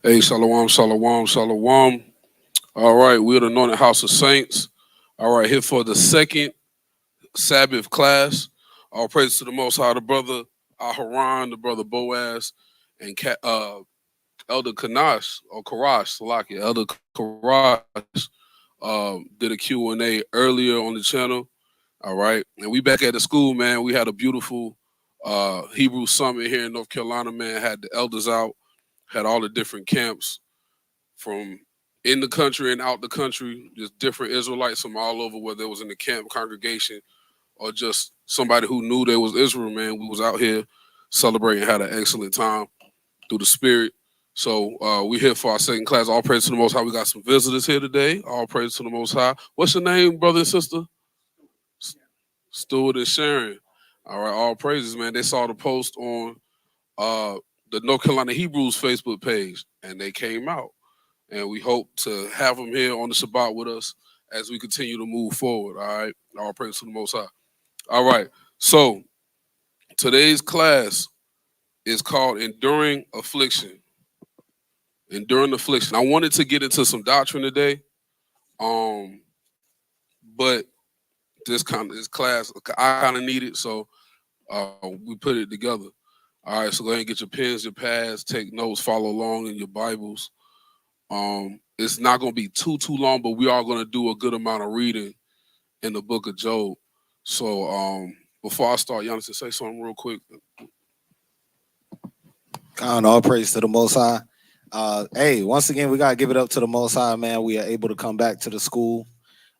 Hey, shalom, shalom, shalom. All right, we're the Anointed House of Saints. All right, here for the second Sabbath class. All praise to the Most High, the brother Aharon, the brother Boaz, and Elder Kanash, or Karash, Salaki, Elder Karash, did a Q&A earlier on the channel. All right, and we back at the school, man. We had a beautiful Hebrew summit here in North Carolina, man. Had the elders out, had all the different camps from in the country and out the country, just different Israelites from all over, whether it was in the camp congregation or just somebody who knew there was Israel, man. We was out here celebrating, had an excellent time through the spirit. So we here for our second class. All praise to the Most High. We got some visitors here today. All praise to the Most High. What's your name, brother and sister? Stuart and Sharon. All right, all praises, man. They saw the post on uh, the North Carolina Hebrews Facebook page, and they came out. And we hope to have them here on the Shabbat with us as we continue to move forward. All right, all praise to the Most High. All right, so today's class is called Enduring Affliction. Enduring Affliction. I wanted to get into some doctrine today, but this class I kind of need it, so we put it together. All right, so go ahead and get your pens, your pads, take notes, follow along in your Bibles. It's not going to be too long, but we are going to do a good amount of reading in the book of Job. So before I start, Giannis, say something real quick. All praise to the Most High. Hey, once again, we gotta give it up to the Most High, man. We are able to come back to the school.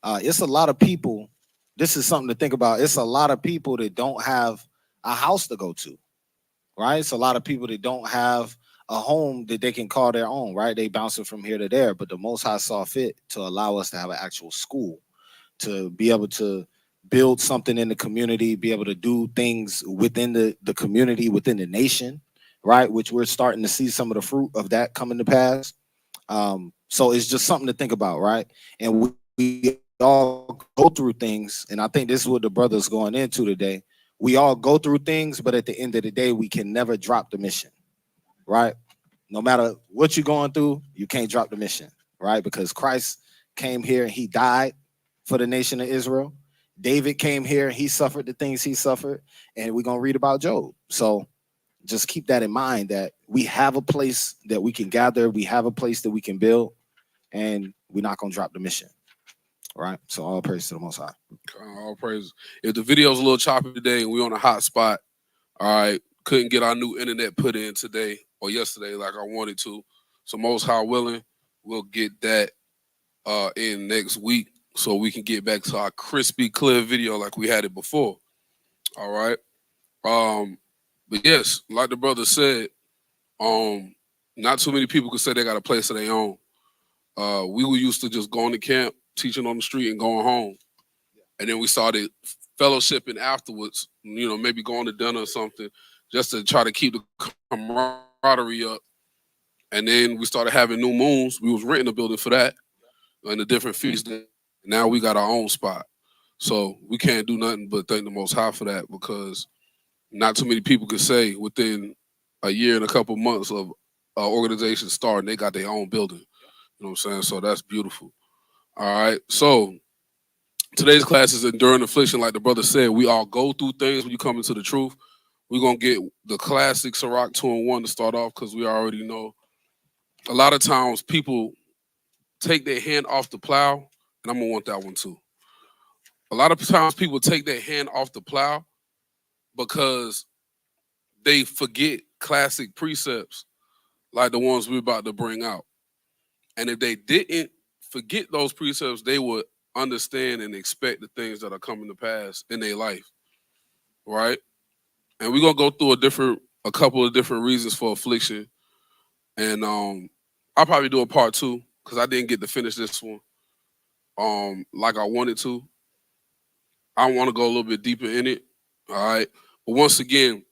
It's a lot of people. This is something to think about. It's a lot of people that don't have a house to go to, right? It's a lot of people that don't have a home that they can call their own, right? They bouncing from here to there, but the Most High saw fit to allow us to have an actual school, to be able to build something in the community, be able to do things within the community, within the nation, right? Which we're starting to see some of the fruit of that coming to pass. So it's just something to think about, right? And we all go through things, and I think this is what the brother's going into today. We all go through things, but at the end of the day, we can never drop the mission, right? No matter what you're going through, you can't drop the mission, right? Because Christ came here and he died for the nation of Israel. David came here, he suffered the things he suffered, and we're going to read about Job. So just keep that in mind, that we have a place that we can gather, we have a place that we can build, and we're not going to drop the mission. All right? So all praise to the Most High. All praise. If the video's a little choppy today and we're on a hot spot, all right, couldn't get our new internet put in today or yesterday like I wanted to. So Most High willing, we'll get that in next week so we can get back to our crispy, clear video like we had it before. All right. But yes, like the brother said, not too many people could say they got a place of their own. We were used to just going to camp, teaching on the street, and going home. And then we started fellowshipping afterwards, maybe going to dinner or something, just to try to keep the camaraderie up. And then we started having new moons. We was renting a building for that and the different feasts. Now we got our own spot. So we can't do nothing but thank the Most High for that, because not too many people could say within a year and a couple months of organization starting, they got their own building. You know what I'm saying? So that's beautiful. All right. So today's class is Enduring Affliction. Like the brother said, we all go through things when you come into the truth. We're going to get the classic Sirach 2 and 1 to start off, because we already know a lot of times people take their hand off the plow, and I'm going to want that one too. A lot of times people take their hand off the plow because they forget classic precepts like the ones we're about to bring out. And if they didn't forget those precepts, they would understand and expect the things that are coming to pass in their life, right? And we're gonna go through a couple of different reasons for affliction, and I'll probably do a part two because I didn't get to finish this one like I wanted to. I want to go a little bit deeper in it, all right. But once again,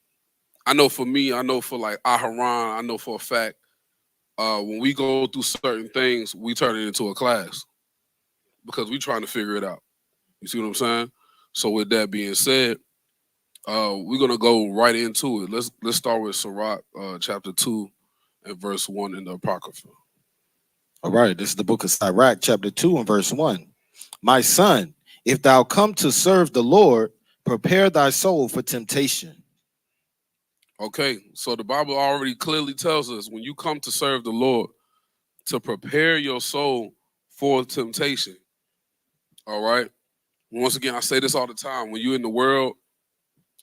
I know for me, I know for like Aharon, I know for a fact, when we go through certain things, we turn it into a class because we're trying to figure it out. You see what I'm saying? So with that being said, we're gonna go right into it. Let's start with Sirach chapter 2 and verse 1 in the Apocrypha. All right, this is the book of Sirach, chapter 2 and verse 1. My son, if thou come to serve the Lord, prepare thy soul for temptation. Okay, so the Bible already clearly tells us when you come to serve the Lord, to prepare your soul for temptation. All right. Once again, I say this all the time. When you're in the world,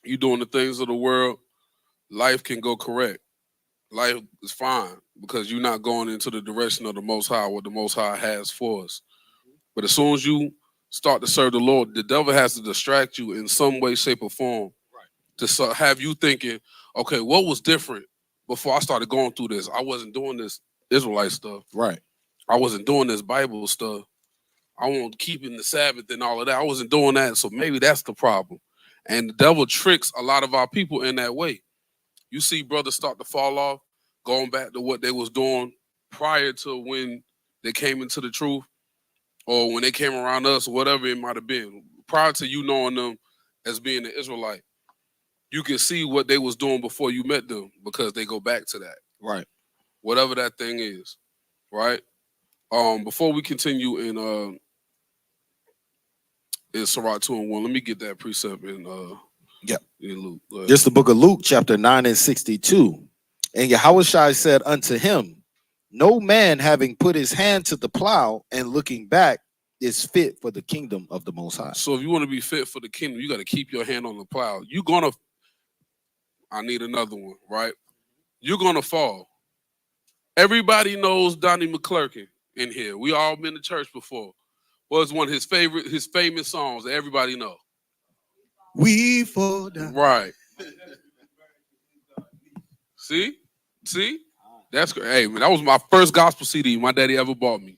you're doing the things of the world, life can go correct. Life is fine because you're not going into the direction of the Most High, what the Most High has for us. But as soon as you start to serve the Lord, the devil has to distract you in some way, shape, or form to have you thinking, okay, what was different before I started going through this? I wasn't doing this Israelite stuff. Right. I wasn't doing this Bible stuff. I wasn't keeping the Sabbath and all of that. I wasn't doing that. So maybe that's the problem. And the devil tricks a lot of our people in that way. You see brothers start to fall off, going back to what they was doing prior to when they came into the truth or when they came around us or whatever it might have been. Prior to you knowing them as being an Israelite, you can see what they was doing before you met them because they go back to that. Right. Whatever that thing is, right? Before we continue in Sirach 2 and 1, let me get that precept in in Luke. This is the book of Luke, chapter 9 and 62. And Yahushua said unto him, no man having put his hand to the plow and looking back is fit for the kingdom of the Most High. So if you want to be fit for the kingdom, you got to keep your hand on the plow. I need another one, right? You're gonna fall. Everybody knows Donnie McClurkin in here. We all been to church before. What's one of his famous songs that everybody know? We fall down. Right. See? That's great. Hey, man, that was my first gospel CD my daddy ever bought me.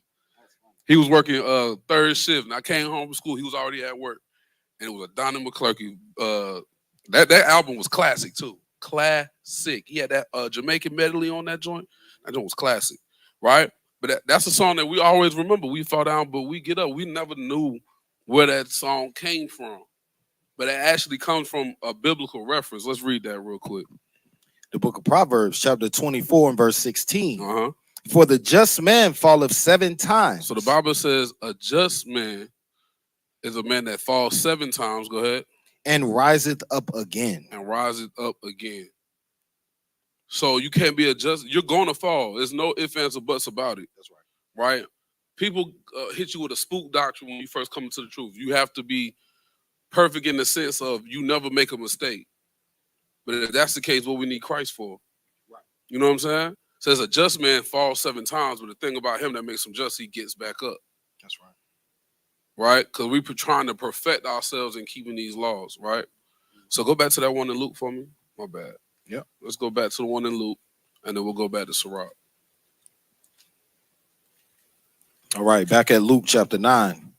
He was working third shift, and I came home from school. He was already at work, and it was a Donnie McClurkin. That album was classic too. Classic. He had that Jamaican medley on that joint. That joint was classic, right? But that's a song that we always remember. We fall down, but we get up. We never knew where that song came from, but it actually comes from a biblical reference. Let's read that real quick. The book of Proverbs, chapter 24 and verse 16. For the just man falleth 7 times. So the Bible says a just man is a man that falls 7 times. Go ahead. And riseth up again. So you can't be a just. You're going to fall. There's no ifs, ands, or buts about it. That's right. Right? People hit you with a spook doctrine when you first come into the truth. You have to be perfect in the sense of you never make a mistake. But if that's the case, what we need Christ for? Right. You know what I'm saying? It says a just man falls 7 times, but the thing about him that makes him just, he gets back up. That's right. Right? Because we're trying to perfect ourselves in keeping these laws, right? So go back to that one in Luke for me. My bad. Yep. Let's go back to the one in Luke, and then we'll go back to Sirach. All right, back at Luke chapter 9,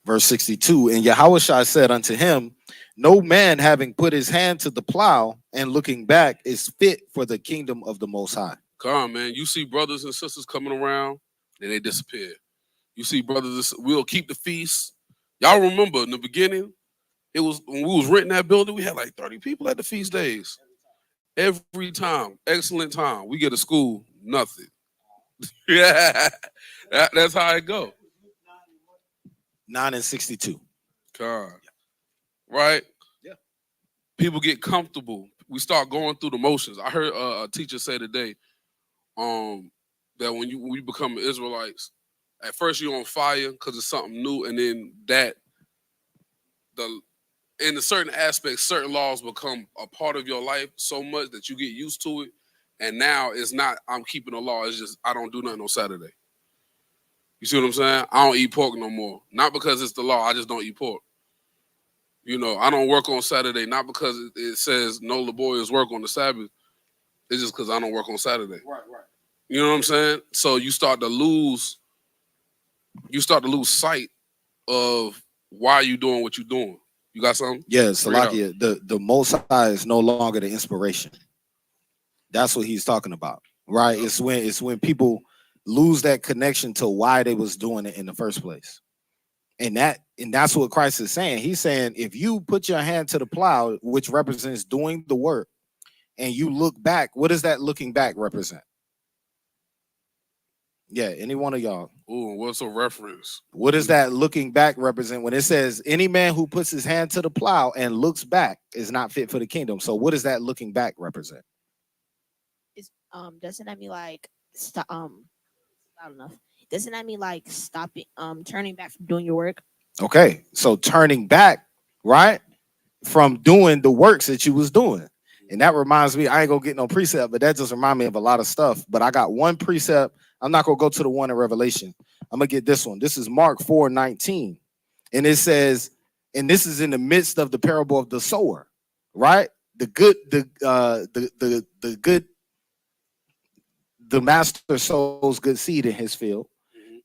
verse 62. And Yahushua said unto him, no man having put his hand to the plow and looking back is fit for the kingdom of the Most High. Come on, man. You see brothers and sisters coming around, and they disappear. You see brothers, we'll keep the feast. Y'all remember in the beginning, it was when we was renting that building, we had like 30 people at the feast days. Every time. Excellent time. We get to school, nothing. Yeah. That's how it go. 9 and 62. God. Right? Yeah. People get comfortable. We start going through the motions. I heard a teacher say today that when you become Israelites, at first you're on fire because it's something new, and then in a certain aspect, certain laws become a part of your life so much that you get used to it. And now it's not I'm keeping the law. It's just I don't do nothing on Saturday. You see what I'm saying? I don't eat pork no more. Not because it's the law. I just don't eat pork. You know, I don't work on Saturday, not because it says no laborious work on the Sabbath. It's just because I don't work on Saturday. Right. You know what I'm saying? So you start to lose sight of why you doing what you're doing. You got something? Yes, Salakia. The Most High is no longer the inspiration. That's what he's talking about, right? It's when people lose that connection to why they was doing it in the first place. And that's what Christ is saying. He's saying if you put your hand to the plow, which represents doing the work, and you look back, what does that looking back represent? Yeah, any one of y'all. Ooh, what's a reference? What does that looking back represent when it says any man who puts his hand to the plow and looks back is not fit for the kingdom? So what does that looking back represent? Is doesn't that mean like stop I don't know. Doesn't that mean like stopping turning back from doing your work? Okay, so turning back, right, from doing the works that you was doing. And that reminds me, I ain't gonna get no precept, but that just remind me of a lot of stuff. But I got one precept. I'm not gonna go to the one in Revelation. I'm gonna get this one. This is Mark 4:19. And it says, and this is in the midst of the parable of the sower, right? The good, the master sows good seed in his field.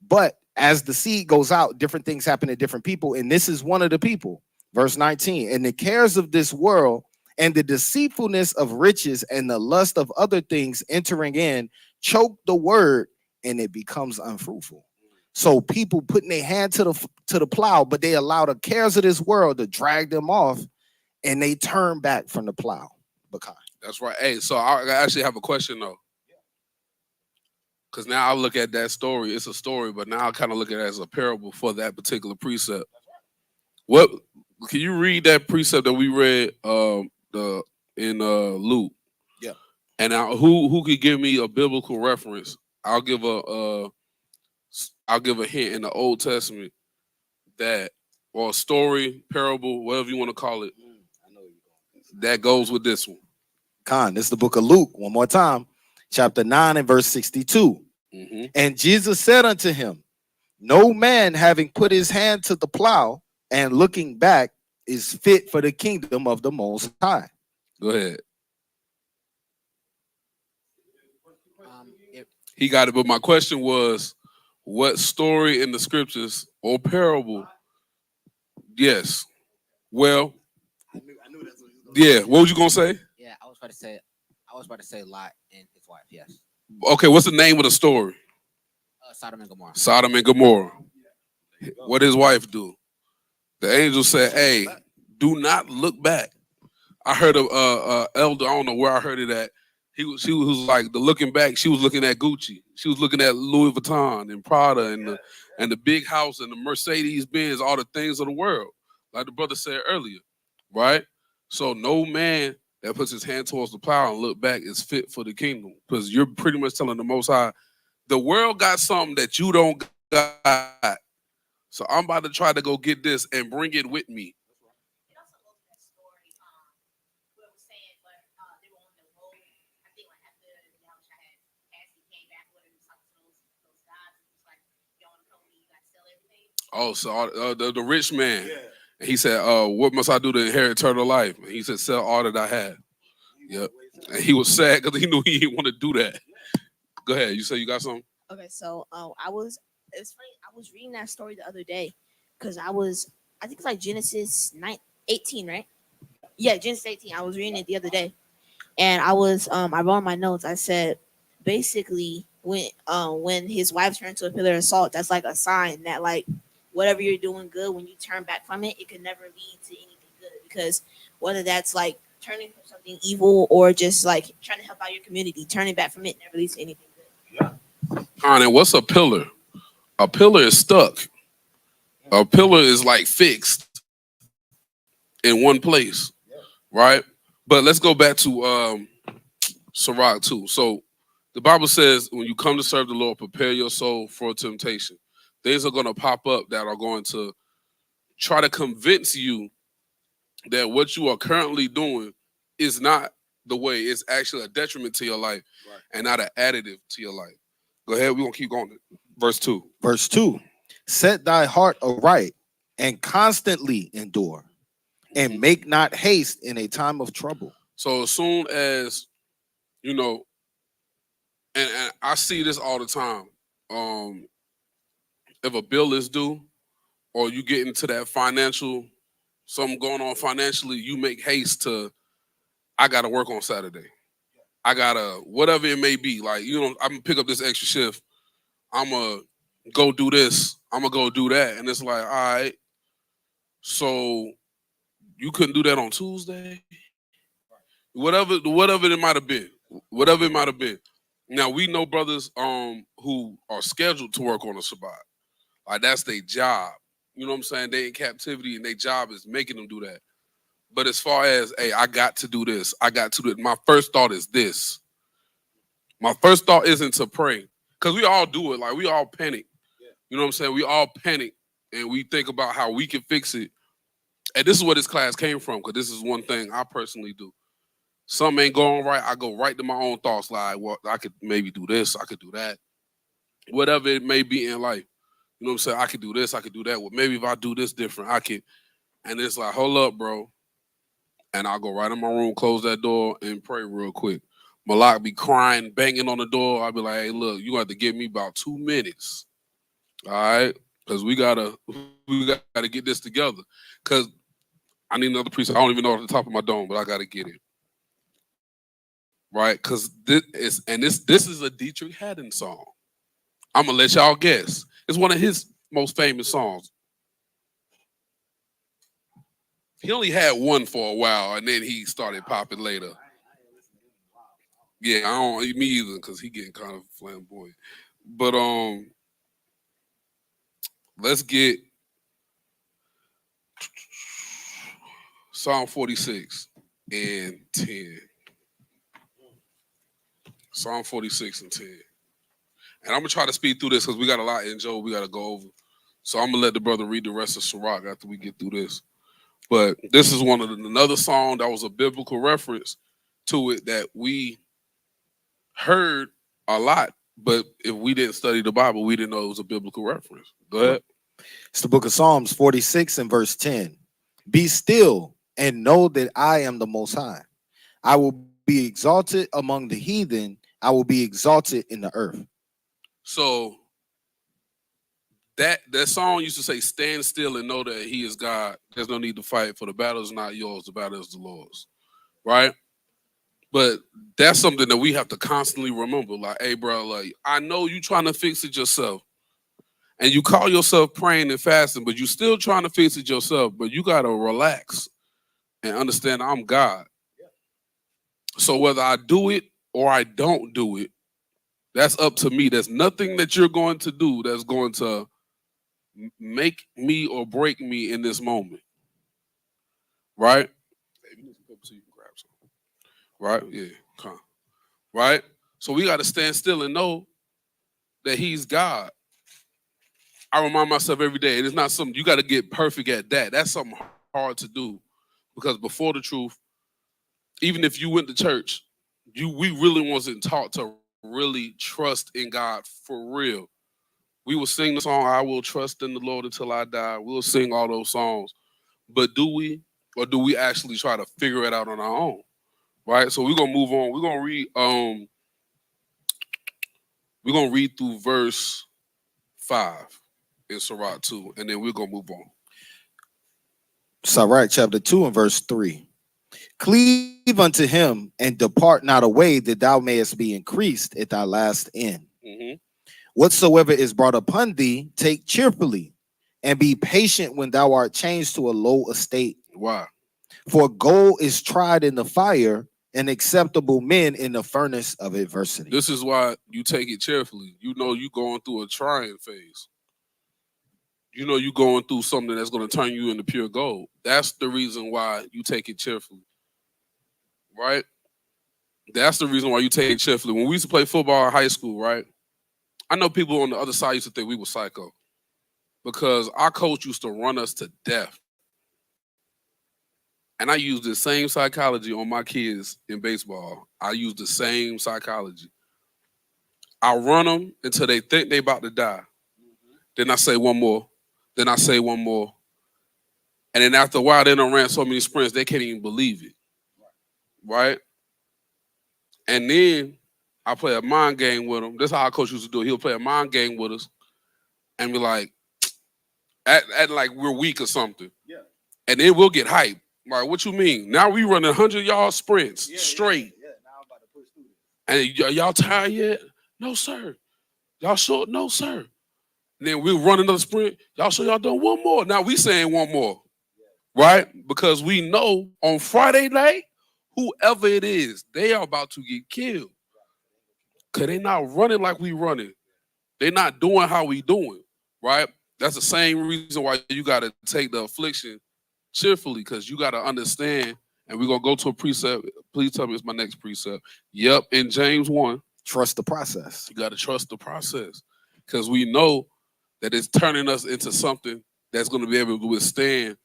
But as the seed goes out, different things happen to different people. And this is one of the people. Verse 19. And the cares of this world and the deceitfulness of riches and the lust of other things entering in choke the word and it becomes unfruitful. So people putting their hand to the plow, but they allow the cares of this world to drag them off and they turn back from the plow. That's right. Hey, so I actually have a question though. Because now I look at that story, it's a story, but now I kind of look at it as a parable for that particular precept. What can you read that precept that we read in Luke? Yeah. And now, who could give me a biblical reference? I'll give a hint in the Old Testament that, or a story, parable, whatever you want to call it, that goes with this one. This is the book of Luke, one more time, chapter 9 and verse 62. Mm-hmm. And Jesus said unto him, no man having put his hand to the plow and looking back is fit for the kingdom of the Most High. Go ahead. It, He got it, but my question was, what story in the scriptures or parable? Yes. Well, I knew that's what he was yeah. What was you gonna say? Yeah, I was about to say Lot and his wife. Yes. Okay, what's the name of the story? Sodom and Gomorrah. Sodom and Gomorrah. What his wife do? The angel said, "Hey, do not look back." I heard a elder. I don't know where I heard it at. She was like the looking back. She was looking at Gucci. She was looking at Louis Vuitton and Prada and the big house and the Mercedes Benz, all the things of the world, like the brother said earlier, right? So no man that puts his hand towards the plow and look back is fit for the kingdom, because you're pretty much telling the Most High, the world got something that you don't got. So I'm about to try to go get this and bring it with me. it also goes to that story, what was saying, but they were on the road. I think like after Yahusha had passed, he came back with him and talked to those guys and was like, "You want to come with me? You got to sell everything." Oh, so the rich man. Yeah. And he said, what must I do to inherit eternal life? And he said, sell all that I have. Yep. And he was sad because he knew he didn't want to do that. Go ahead. You say you got something? Okay, so it's funny. I was reading that story the other day because I think it's like Genesis 18, right? Yeah, Genesis 18. I was reading it the other day, and I wrote in my notes. I said basically when his wife turned to a pillar of salt, that's like a sign that like whatever you're doing good, when you turn back from it, it can never lead to anything good, because whether that's like turning from something evil or just like trying to help out your community, turning back from it never leads to anything good. And what's a pillar? A pillar is stuck. A pillar is like fixed in one place, right? But let's go back to Sirach 2. So the Bible says, when you come to serve the Lord, prepare your soul for temptation. Things are going to pop up that are going to try to convince you that what you are currently doing is not the way. It's actually a detriment to your life, right, and not an additive to your life. Go ahead. We're going to keep going. Verse 2. Verse 2. Set thy heart aright and constantly endure, and make not haste in a time of trouble. So as soon as, you know, and I see this all the time. If a bill is due or you get into that something going on financially, you make haste to, I got to work on Saturday. I got to, whatever it may be. Like, I'm going to pick up this extra shift. I'm going to go do this. I'm going to go do that. And it's like, all right, so you couldn't do that on Tuesday? Whatever it might have been. Whatever it might have been. Now we know brothers who are scheduled to work on a Shabbat. Like that's their job. You know what I'm saying? They in captivity and their job is making them do that. But as far as, hey, I got to do this, I got to do it. My first thought is this. My first thought isn't to pray. Because we all do it. Like we all panic. You know what I'm saying? We all panic and we think about how we can fix it. And this is where this class came from, because this is one thing I personally do. Something ain't going right, I go right to my own thoughts. Like, well, I could maybe do this, I could do that. Whatever it may be in life. You know what I'm saying? I could do this, I could do that. Well, maybe if I do this different, I could. And it's like, hold up, bro. And I'll go right in my room, close that door, and pray real quick. Malak be crying, banging on the door. I'll be like, hey, look, you got to give me about 2 minutes. All right? Because we gotta get this together. Because I need another preset. I don't even know off the top of my dome, but I gotta get it. Right? Because this is a Dietrich Haddon song. I'm gonna let y'all guess. It's one of his most famous songs. He only had one for a while, and then he started popping later. Yeah, I don't me either, because he getting kind of flamboyant. But let's get Psalm 46 and 10. Psalm 46 and 10. And I'm gonna try to speed through this because we got a lot in Job we gotta go over. So I'm gonna let the brother read the rest of Sirach after we get through this. But this is another song that was a biblical reference to it that we heard a lot, but if we didn't study the Bible, we didn't know it was a biblical reference. Go ahead. It's the book of Psalms 46 and verse 10. Be still and know that I am the Most High. I will be exalted among the heathen. I will be exalted in the earth. So that song used to say, stand still and know that he is God. There's no need to fight, for the battle is not yours, the battle is the Lord's. Right? But that's something that we have to constantly remember. Like, hey, bro, like, I know you trying to fix it yourself. And you call yourself praying and fasting, but you still trying to fix it yourself. But you got to relax and understand I'm God. So whether I do it or I don't do it, that's up to me. There's nothing that you're going to do that's going to make me or break me in this moment. Right? So you can grab some. Right? Yeah. Come. Right? So we got to stand still and know that he's God. I remind myself every day, and it's not something you got to get perfect at that. That's something hard to do, because before the truth, even if you went to church, we really wasn't taught to really trust in God for real. We will sing the song, I will trust in the Lord until I die. We'll sing all those songs. But do we, or do we actually try to figure it out on our own? Right? So we're gonna move on. We're gonna read through verse 5 in Sirach 2, and then we're gonna move on. Sirach chapter 2 and verse 3. Cleave unto him and depart not away, that thou mayest be increased at thy last end. Mm-hmm. Whatsoever is brought upon thee, take cheerfully, and be patient when thou art changed to a low estate. Why? For gold is tried in the fire, and acceptable men in the furnace of adversity. This is why you take it cheerfully. You know you going through a trying phase. You know you going through something that's going to turn you into pure gold. That's the reason why you take it cheerfully. Right? That's the reason why you take it cheerfully. When we used to play football in high school, right? I know people on the other side used to think we were psycho, because our coach used to run us to death. And I use the same psychology on my kids in baseball. I use the same psychology. I run them until they think they about to die. Then I say one more. Then I say one more. And then after a while, they done ran so many sprints, they can't even believe it. Right? And then I play a mind game with them. This is how our coach used to do it. He'll play a mind game with us and be like, act like we're weak or something. Yeah. And then we'll get hyped. Like, what you mean? Now we running 100-yard sprints straight. Yeah. Now I'm about to push through this. And y'all tired yet? No, sir. Y'all sure? No, sir. And then we'll run another sprint. Y'all sure y'all done one more? Now we saying one more. Right? Because we know on Friday night, whoever it is, they are about to get killed. Because they not running like we running. They not doing how we doing, right? That's the same reason why you got to take the affliction cheerfully, because you got to understand, and we're going to go to a precept. Please tell me it's my next precept. Yep, in James 1. Trust the process. You got to trust the process, because we know that it's turning us into something that's going to be able to withstand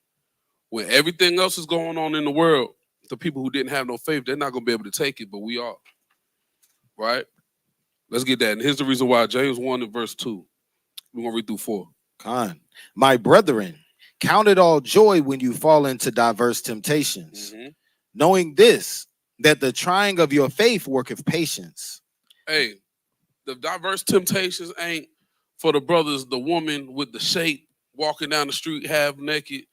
when everything else is going on in the world. The people who didn't have no faith, they're not going to be able to take it, but we are, right? Let's get that. And here's the reason why. James 1 and verse 2. We're going to read through 4. My brethren, count it all joy when you fall into diverse temptations, knowing this, that the trying of your faith worketh patience. Hey, the diverse temptations ain't for the brothers, the woman with the shape walking down the street half naked.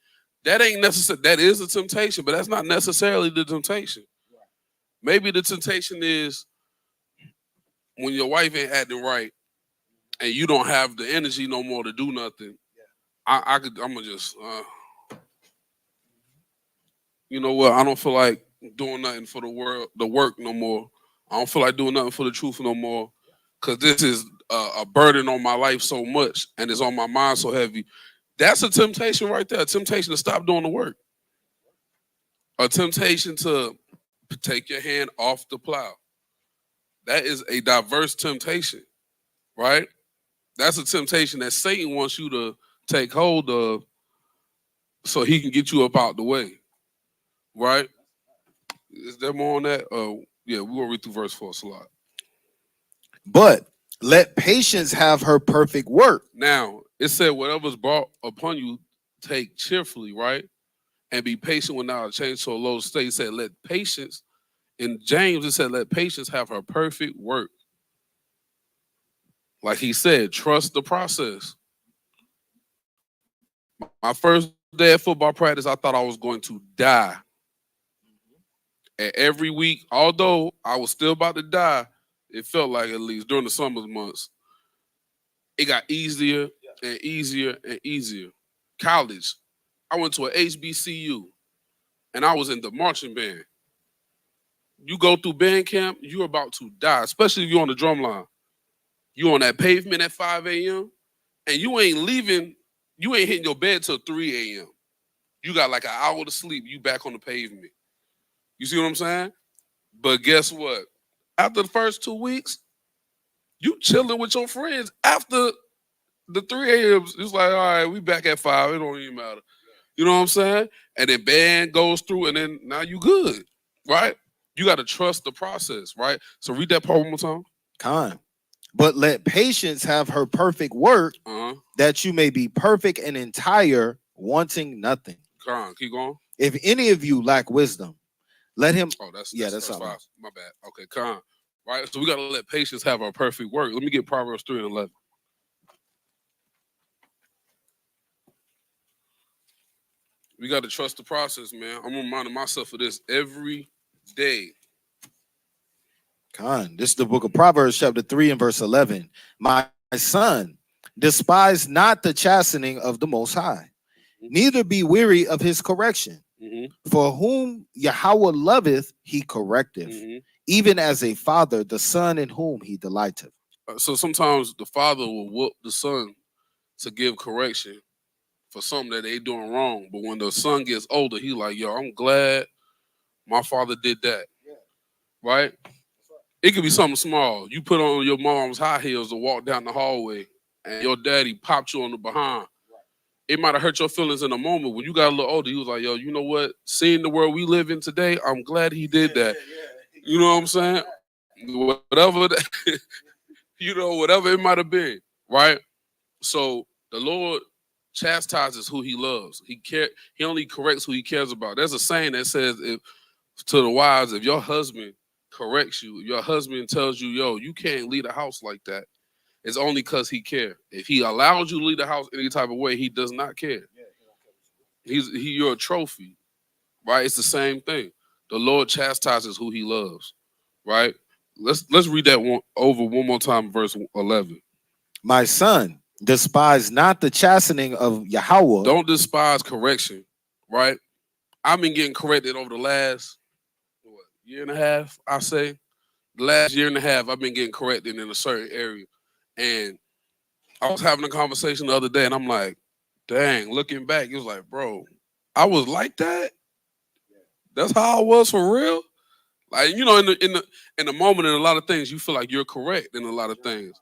That ain't necessary. That is a temptation, but that's not necessarily the temptation. Maybe the temptation is when your wife ain't acting right and you don't have the energy no more to do nothing. I'm gonna just, you know what? I don't feel like doing nothing for the work no more. I don't feel like doing nothing for the truth no more, because this is a burden on my life so much, and it's on my mind so heavy. That's a temptation right there. A temptation to stop doing the work. A temptation to take your hand off the plow. That is a diverse temptation, right? That's a temptation that Satan wants you to take hold of so he can get you up out the way, right? Is there more on that? Yeah, we're going to read through verse 4 a lot. But let patience have her perfect work. Now, it said, whatever's brought upon you, take cheerfully, right? And be patient when thou art changed to a low state. It said, let patience, in James, it said, let patience have her perfect work. Like he said, trust the process. My first day of football practice, I thought I was going to die. And every week, although I was still about to die, it felt like, at least during the summer months, it got easier and easier and easier. College, I went to a HBCU, and I was in the marching band. You go through band camp, you're about to die, especially if you're on the drum line. You on that pavement at 5 a.m., and you ain't leaving, you ain't hitting your bed till 3 a.m. You got like an hour to sleep, you back on the pavement. You see what I'm saying? But guess what? After the first 2 weeks, you chilling with your friends. After the 3 a.m., it's like, all right, we back at 5. It don't even matter. You know what I'm saying? And then band goes through, and then now you good, right? You got to trust the process, right? So read that part one more time. But let patience have her perfect work, that you may be perfect and entire, wanting nothing. Keep going. If any of you lack wisdom, let him. Oh, that's 5. My bad. Okay, right? So we got to let patience have our perfect work. Let me get Proverbs 3 and 11. We got to trust the process, man. I'm reminding myself of this every day. This is the book of Proverbs, chapter 3 and verse 11. My son, despise not the chastening of the Most High, neither be weary of his correction. For whom Yahweh loveth, he correcteth, even as a father, the son in whom he delighteth. So sometimes the father will whoop the son to give correction for something that they doing wrong. But when the son gets older, he like, yo, I'm glad my father did that. Right? It could be something small. You put on your mom's high heels to walk down the hallway, and your daddy popped you on the behind. It might have hurt your feelings in a moment. When you got a little older, he was like, yo, you know what? Seeing the world we live in today, I'm glad he did that. You know what I'm saying? Whatever, whatever it might have been, right? So the Lord chastises who he loves. He only corrects who he cares about. There's a saying that says, to the wives, if your husband corrects you, your husband tells you, yo, you can't leave a house like that, it's only because he cares. If he allows you to leave the house any type of way, he does not care. You're a trophy, right? It's the same thing. The Lord chastises who he loves, right? Let's read that one over one more time, verse 11. My son, despise not the chastening of Yahweh. Don't despise correction, right? I've been getting corrected over the last year and a half, I say, the last year and a half, I've been getting corrected in a certain area. And I was having a conversation the other day, and I'm like, dang, looking back, it was like, bro, I was like that. That's how I was for real. Like, you know, in the moment, in a lot of things, you feel like you're correct in a lot of things,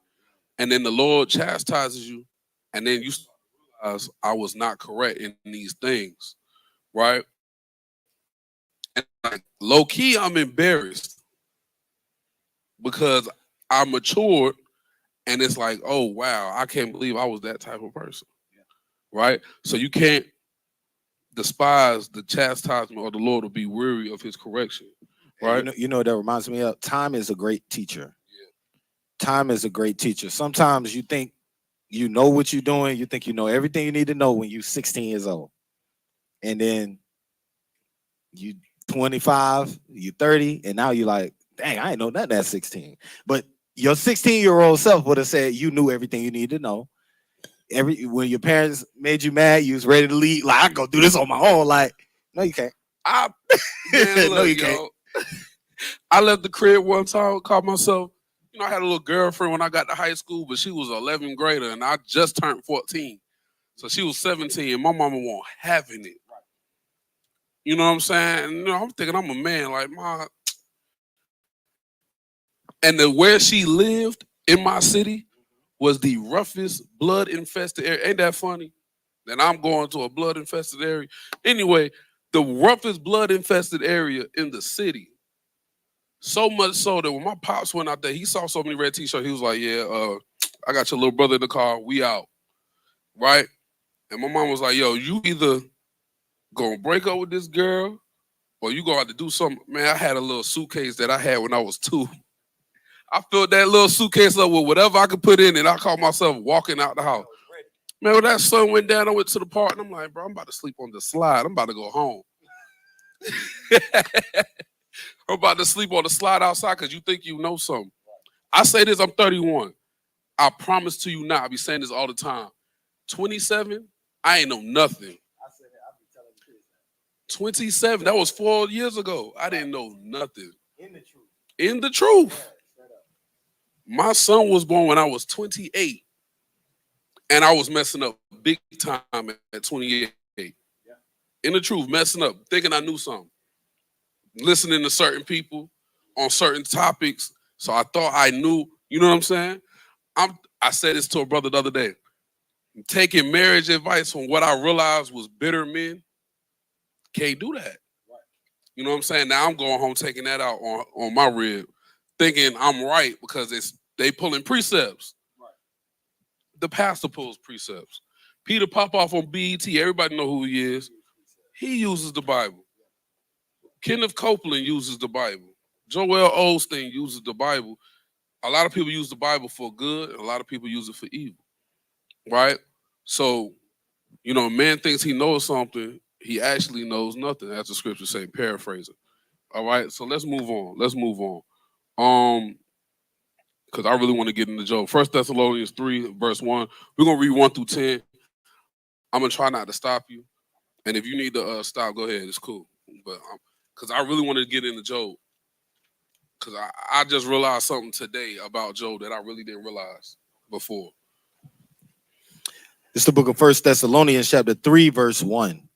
and then the Lord chastises you, and then you start to realize I was not correct in these things, right? And like low key, I'm embarrassed because I matured, and it's like, oh wow, I can't believe I was that type of person, right? So you can't despise the chastisement or the Lord will be weary of His correction, Hey, right? you know what that reminds me of? Time is a great teacher. Time is a great teacher. Sometimes you think you know what you're doing. You think you know everything you need to know when you're 16 years old. And then you 25, you 30, and now you're like, dang, I ain't know nothing at 16. But your 16-year-old self would have said you knew everything you needed to know. When your parents made you mad, you was ready to leave. Like, I go do this on my own. Like, no, you can't. I man, No, look, you can't. yo, I left the crib one time, called myself. You know, I had a little girlfriend when I got to high school, but she was an 11th grader, and I just turned 14. So she was 17, and my mama wasn't having it. You know what I'm saying? And, you know, I'm thinking I'm a man, like my. And where she lived in my city was the roughest blood infested area. Ain't that funny? Then I'm going to a blood infested area. Anyway, the roughest blood infested area in the city. So much so that when my pops went out there, he saw so many red t-shirts. He was like, "Yeah, I got your little brother in the car. We out, right?" And my mom was like, "Yo, you either gonna break up with this girl, or you gonna have to do something." Man, I had a little suitcase that I had when I was 2. I filled that little suitcase up with whatever I could put in it. I called myself walking out the house. Man, when that sun went down, I went to the park, and I'm like, "Bro, I'm about to sleep on the slide. I'm about to go home." I'm about to sleep on the slide outside because you think you know something. I say this, I'm 31. I promise to you now, I be saying this all the time. 27, I ain't know nothing. 27, that was 4 years ago. I didn't know nothing. In the truth. My son was born when I was 28. And I was messing up big time at 28. In the truth, messing up, thinking I knew something. Listening to certain people on certain topics. So I thought I knew, you know what I'm saying? I said this to a brother the other day. Taking marriage advice from what I realized was bitter men, can't do that. You know what I'm saying? Now I'm going home taking that out on my rib, thinking I'm right because they pulling precepts. The pastor pulls precepts. Peter Popoff on BET, everybody know who he is. He uses the Bible. Kenneth Copeland uses the Bible. Joel Osteen uses the Bible. A lot of people use the Bible for good, and a lot of people use it for evil. Right? So, you know, a man thinks he knows something, he actually knows nothing, as the scripture say, paraphrasing. All right, so let's move on. Let's move on. Because I really want to get into Job. 1 Thessalonians 3, verse 1. We're gonna read 1 through 10. I'm gonna try not to stop you. And if you need to stop, go ahead. It's cool. But because I really want to get into Job. Because I just realized something today about Job that I really didn't realize before. It's the book of 1 Thessalonians chapter 3, verse 1.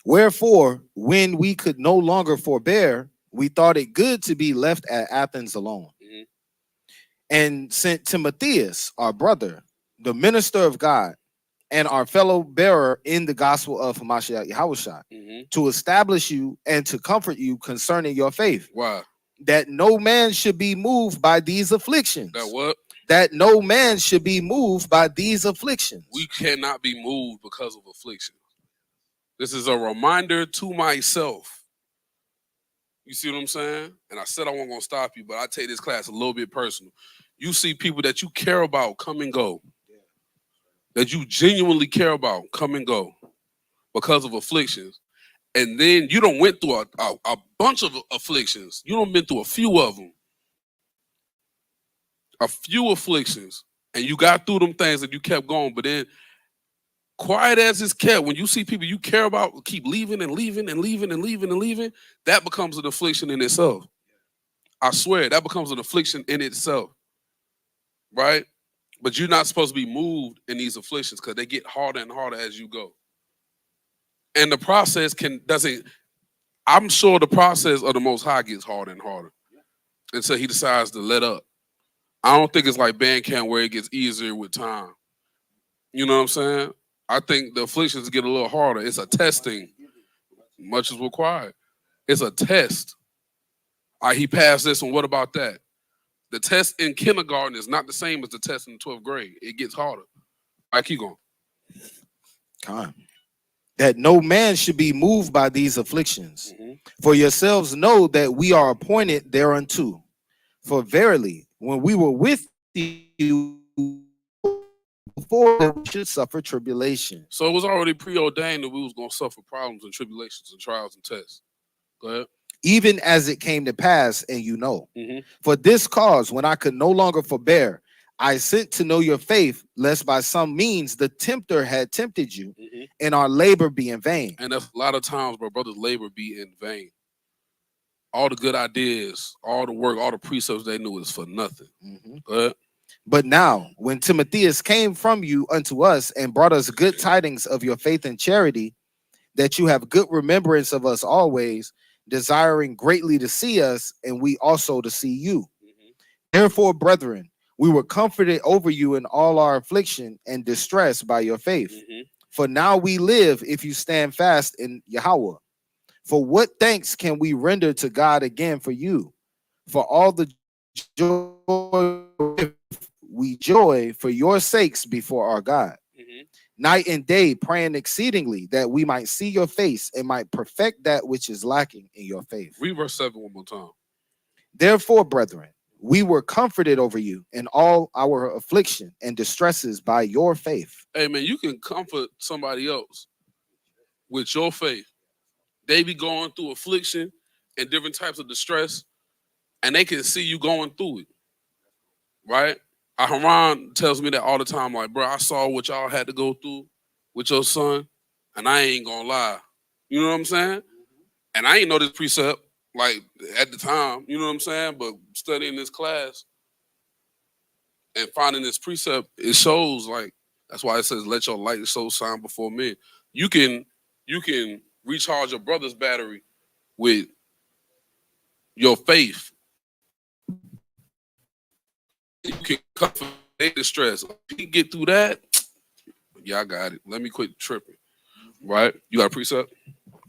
Wherefore, when we could no longer forbear, we thought it good to be left at Athens alone. Mhm. And sent Timotheus, our brother, the minister of God, and our fellow bearer in the gospel of Hamashiach Yahushua, to establish you and to comfort you concerning your faith. Why? That no man should be moved by these afflictions. That what? That no man should be moved by these afflictions. We cannot be moved because of affliction. This is a reminder to myself. You see what I'm saying? And I said I wasn't going to stop you, but I take this class a little bit personal. You see people that you care about come and go. That you genuinely care about come and go because of afflictions. And then you don't went through a bunch of afflictions. You don't been through a few of them. A few afflictions. And you got through them things and you kept going. But then, quiet as it's kept, when you see people you care about keep leaving and leaving and leaving and leaving and leaving, that becomes an affliction in itself. I swear that becomes an affliction in itself, right? But you're not supposed to be moved in these afflictions because they get harder and harder as you go. And the process doesn't. I'm sure the process of the Most High gets harder and harder until He decides to let up. I don't think it's like band camp where it gets easier with time. You know what I'm saying? I think the afflictions get a little harder. It's a testing, much is required. It's a test. All right, he passed this one. What about that? The test in kindergarten is not the same as the test in the 12th grade. It gets harder. All right, keep going. Con. That no man should be moved by these afflictions. Mm-hmm. For yourselves know that we are appointed thereunto. For verily, when we were with you before, that we should suffer tribulation. So it was already preordained that we was going to suffer problems and tribulations and trials and tests. Go ahead. Even as it came to pass, and you know. Mm-hmm. For this cause, when I could no longer forbear, I sent to know your faith, lest by some means the tempter had tempted you, Mm-hmm. and our labor be in vain. And that's a lot of times, bro, brothers' labor be in vain. All the good ideas, all the work, all the precepts they knew is for nothing. Mm-hmm. Go ahead. But now, when Timotheus came from you unto us and brought us good tidings of your faith and charity, that you have good remembrance of us always, desiring greatly to see us, and we also to see you. Mm-hmm. Therefore, brethren, we were comforted over you in all our affliction and distress by your faith. Mm-hmm. For now we live if you stand fast in Yahweh. For what thanks can we render to God again for you? For all the joy we joy for your sakes before our God. Mm-hmm. Night and day praying exceedingly that we might see your face and might perfect that which is lacking in your faith. Read verse 7 one more time. Therefore, brethren, we were comforted over you in all our affliction and distresses by your faith. Hey, man, you can comfort somebody else with your faith. They be going through affliction and different types of distress, and they can see you going through it, right? Haran tells me that all the time, like, bro, I saw what y'all had to go through with your son, and I ain't gonna lie. You know what I'm saying? And I ain't know this precept, like, at the time, you know what I'm saying? But studying this class and finding this precept, it shows, like, that's why it says, let your light so shine before men. You can recharge your brother's battery with your faith. You can comfort their distress. If you get through that, yeah, I got it. Let me quit tripping. Right? You got a precept?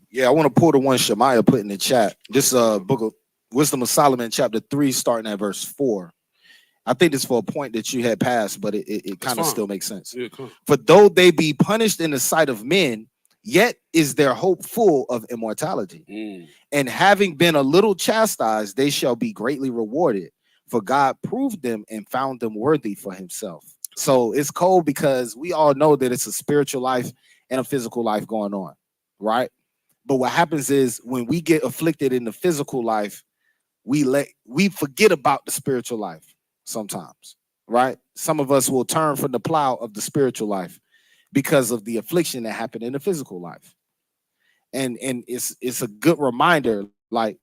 Yeah, I want to pull the one Shemaiah put in the chat. This book of Wisdom of Solomon, chapter 3, starting at verse 4. I think it's for a point that you had passed, but it kind of still makes sense. Yeah, come on. For though they be punished in the sight of men, yet is their hope full of immortality. And having been a little chastised, they shall be greatly rewarded. For God proved them and found them worthy for himself. So it's cold because we all know that it's a spiritual life and a physical life going on, right? But what happens is when we get afflicted in the physical life, we forget about the spiritual life sometimes, right? Some of us will turn from the plow of the spiritual life because of the affliction that happened in the physical life. And it's a good reminder, like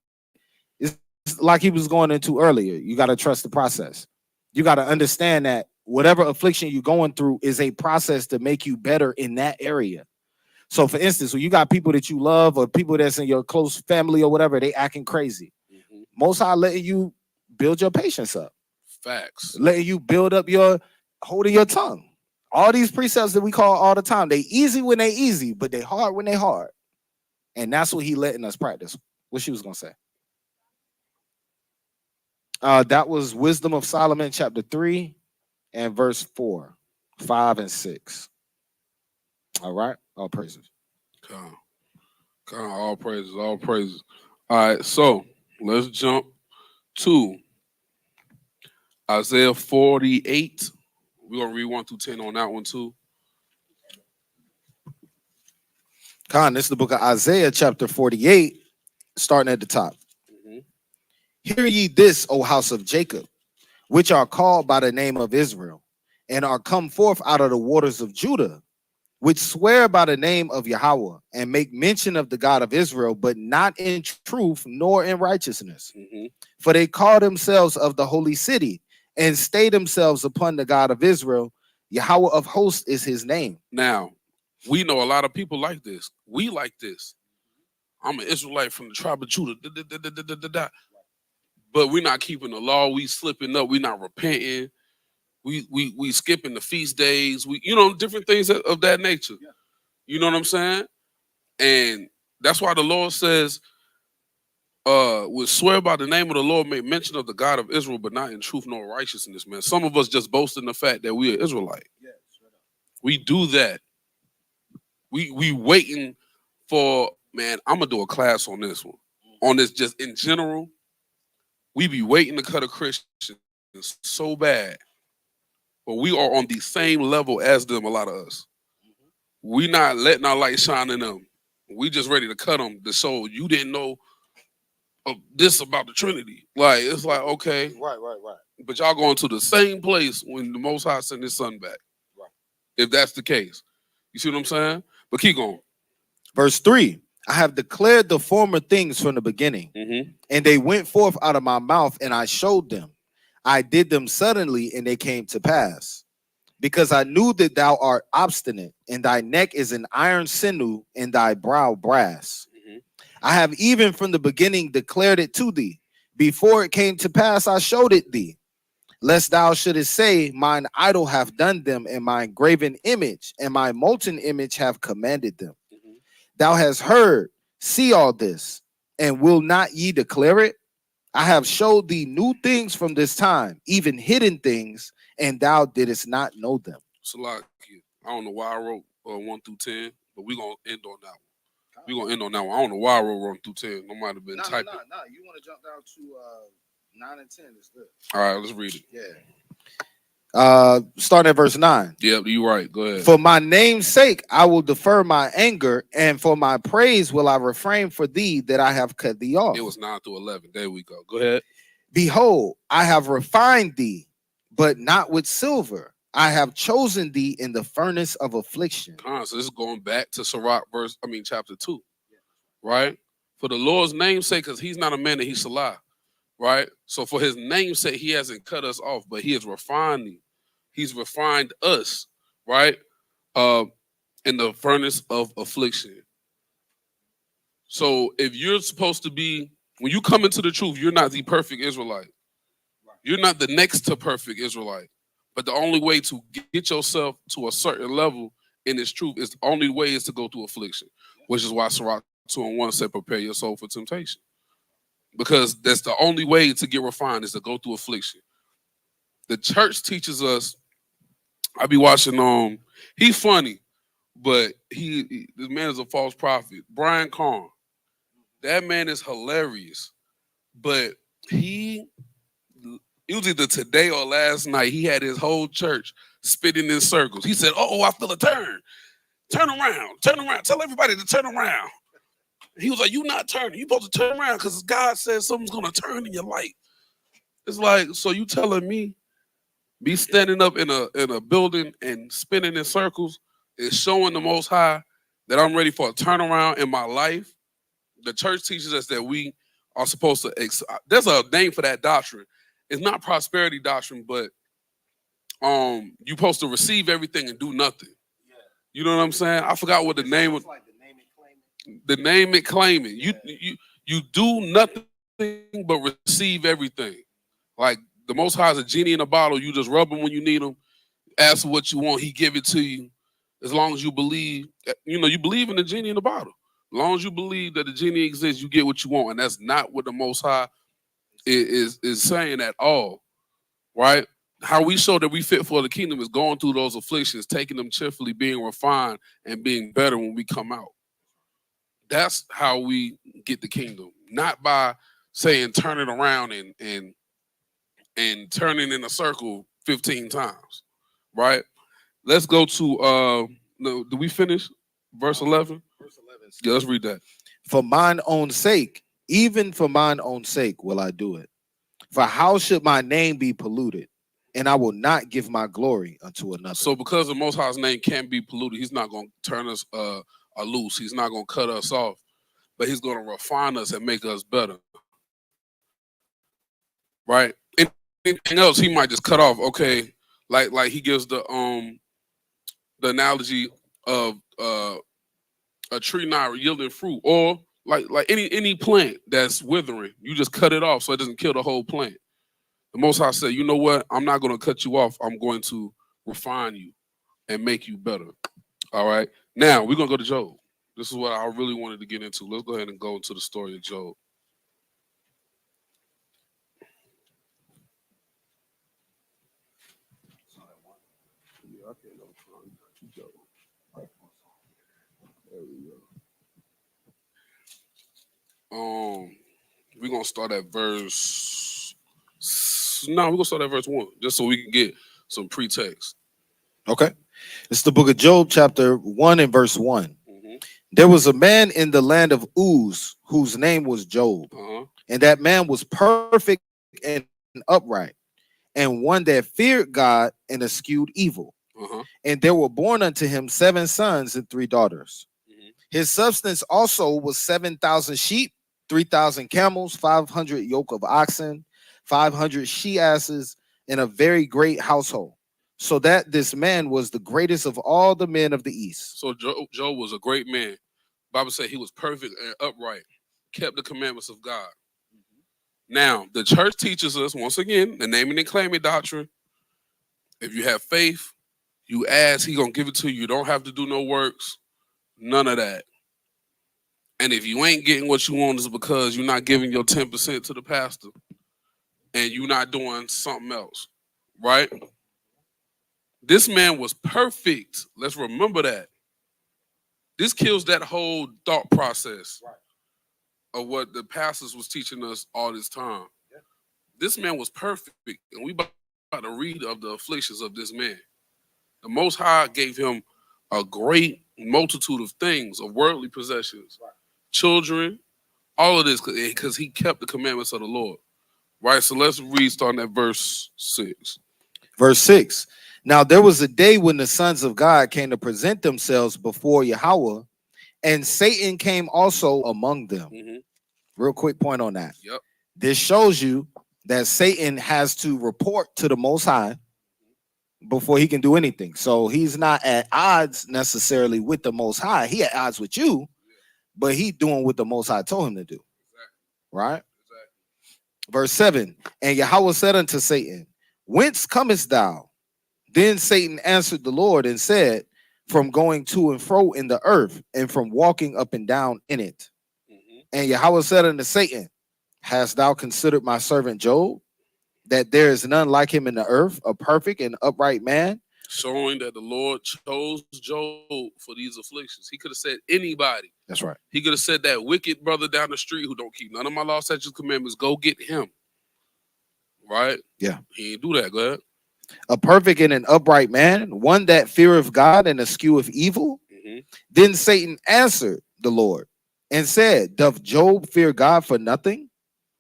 it's like he was going into earlier. You got to trust the process. You got to understand that whatever affliction you're going through is a process to make you better in that area. So for instance, when you got people that you love or people that's in your close family or whatever, they acting crazy. Mm-hmm. Most High letting you build your patience up. Facts. Letting you build up your holding your tongue. All these precepts that we call all the time, they easy when they easy, but they hard when they hard. And that's what he letting us practice. What she was going to say. That was Wisdom of Solomon, chapter 3 and verse 4, 5, and 6. All right. All praises. Come on. All praises. All praises. All right. So let's jump to Isaiah 48. We're going to read 1 through 10 on that one too. This is the book of Isaiah, chapter 48, starting at the top. Mm-hmm. Hear ye this, O house of Jacob, which are called by the name of Israel, and are come forth out of the waters of Judah, which swear by the name of Yahweh and make mention of the God of Israel, but not in truth nor in righteousness. Mhm. For they call themselves of the holy city and stay themselves upon the God of Israel. Yahweh of hosts is his name. Now, we know a lot of people like this. We like this. I'm an Israelite from the tribe of Judah. Da, da, da, da, da, da, da, da. But we're not keeping the law. We slipping up. We're not repenting. We skipping the feast days. We different things of that nature. You know what I'm saying? And that's why the Lord says, "Will swear by the name of the Lord, make mention of the God of Israel, but not in truth nor righteousness." Man, some of us just boast in the fact that we are Israelite. We do that. We waiting for, man. I'm gonna do a class on this one. On this, just in general, we be waiting to cut a Christian so bad, but we are on the same level as them. A lot of us, we not letting our light shine in them. We just ready to cut them to show you didn't know this about the Trinity. Like, it's like, okay, Right. but y'all going to the same place when the Most High send His Son back. Right. If that's the case, you see what I'm saying? But keep going. Verse 3, I have declared the former things from the beginning, Mm-hmm. and they went forth out of my mouth, and I showed them. I did them suddenly, and they came to pass. Because I knew that thou art obstinate, and thy neck is an iron sinew, and thy brow brass. Mm-hmm. I have even from the beginning declared it to thee. Before it came to pass, I showed it thee. Lest thou shouldest say, mine idol hath done them, and my graven image and my molten image have commanded them. Mm-hmm. Thou hast heard, see all this, and will not ye declare it? I have showed thee new things from this time, even hidden things, and thou didst not know them. So like, I don't know why I wrote 1 through 10, but we're gonna end on that one. We're gonna end on that one. I don't know why I wrote 1 through 10. I might have been typing. No. You want to jump down to 9 and 10 is good. All right, let's read it. Yeah. Starting at verse 9. Yep, you're right. Go ahead. For my name's sake, I will defer my anger, and for my praise will I refrain for thee that I have cut thee off. It was 9 through 11. There we go. Go ahead. Behold, I have refined thee, but not with silver. I have chosen thee in the furnace of affliction. So this is going back to Sirach chapter 2, right? For the Lord's name's sake, because he's not a man that he shall lie, right? So for his name's sake, he hasn't cut us off, but he has refined thee. He's refined us, right? In the furnace of affliction. So if you're supposed to be, when you come into the truth, you're not the perfect Israelite. You're not the next to perfect Israelite. But the only way to get yourself to a certain level in this truth is the only way is to go through affliction, which is why Sirach 2:1 said, prepare your soul for temptation. Because that's the only way to get refined is to go through affliction. The church teaches us, I be watching, he's funny, but this man is a false prophet. Brian Carn. That man is hilarious. But it was either today or last night, he had his whole church spinning in circles. He said, oh, I feel a turn. Turn around. Tell everybody to turn around. He was like, you not turning. You supposed to turn around because God says something's going to turn in your life. It's like, so you telling me standing up in a building and spinning in circles is showing the Most High that I'm ready for a turnaround in my life? The church teaches us that we are supposed to, there's a name for that doctrine. It's not prosperity doctrine, but you're supposed to receive everything and do nothing. Yeah. You know what I'm saying? I forgot what the name was. Like the name it, claim it. Yeah. You do nothing but receive everything. Like the Most High is a genie in a bottle. You just rub him when you need him. Ask for what you want, he give it to you. As long as you believe, you believe in the genie in the bottle. As long as you believe that the genie exists, you get what you want, and that's not what the Most High is saying at all, right? How we show that we fit for the kingdom is going through those afflictions, taking them cheerfully, being refined, and being better when we come out. That's how we get the kingdom, not by saying turn it around and turning in a circle 15 times, right? Let's go to no, do we finish verse 11? Verse 11. Yeah, let's read that. For mine own sake, even for mine own sake will I do it. For how should my name be polluted? and I will not give my glory unto another. So because the Most High's name can't be polluted, he's not going to turn us loose. He's not going to cut us off, but he's going to refine us and make us better. Right? Anything else, he might just cut off. Okay, like he gives the analogy of a tree not yielding fruit, or like any plant that's withering, you just cut it off so it doesn't kill the whole plant. The Most High said, you know what? I'm not going to cut you off. I'm going to refine you and make you better. All right. Now we're going to go to Job. This is what I really wanted to get into. Let's go ahead and go into the story of Job. Yeah, I can't go find Job. There we go. We're gonna start at verse. No, we're gonna start at verse 1, just so we can get some pretext. Okay. It's the book of Job, chapter 1 and verse 1. Mm-hmm. There was a man in the land of Uz whose name was Job, and that man was perfect and upright, and one that feared God and eschewed evil. And there were born unto him 7 sons and 3 daughters. His substance also was 7,000 sheep, 3,000 camels, 500 yoke of oxen, 500 she-asses, and a very great household. So that this man was the greatest of all the men of the east. So Job was a great man. The Bible said he was perfect and upright, kept the commandments of God. Now, the church teaches us, once again, the naming and claiming doctrine. If you have faith, you ask, he gonna give it to you. You don't have to do no works, none of that. And if you ain't getting what you want, it's because you're not giving your 10% to the pastor and you're not doing something else, right? This man was perfect. Let's remember that. This kills that whole thought process of what the pastors was teaching us all this time. Yeah. This man was perfect, and we about to read of the afflictions of this man. The Most High gave him a great multitude of things, of worldly possessions, children, all of this, because he kept the commandments of the Lord. Right, so let's read starting at verse 6. Verse 6. Now there was a day when the sons of God came to present themselves before Yahweh, and Satan came also among them. Real quick point on that. Yep. This shows you that Satan has to report to the Most High before he can do anything. So he's not at odds necessarily with the Most High. He at odds with you, but he doing what the Most High told him to do. Exactly. Right? Exactly. Verse 7. And Yahweh said unto Satan, whence comest thou? Then Satan answered the Lord and said, from going to and fro in the earth, and from walking up and down in it. And Yahweh said unto Satan, hast thou considered my servant Job, that there is none like him in the earth, a perfect and upright man? Showing that the Lord chose Job for these afflictions. He could have said anybody. That's right. He could have said that wicked brother down the street who don't keep none of my law, statutes, commandments, go get him. Right? Yeah. He didn't do that. Go ahead. A perfect and an upright man, one that feareth God and escheweth evil. Then Satan answered the Lord and said, doth Job fear God for nothing,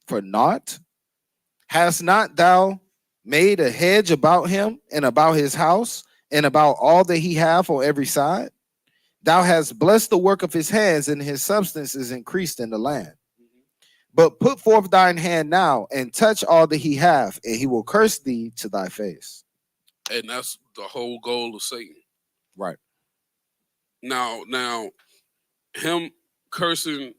for naught? Hast not thou made a hedge about him and about his house and about all that he hath on every side? Thou hast blessed the work of his hands, and his substance is increased in the land. But put forth thine hand now and touch all that he hath, and he will curse thee to thy face. And that's the whole goal of Satan. Right. Now, him cursing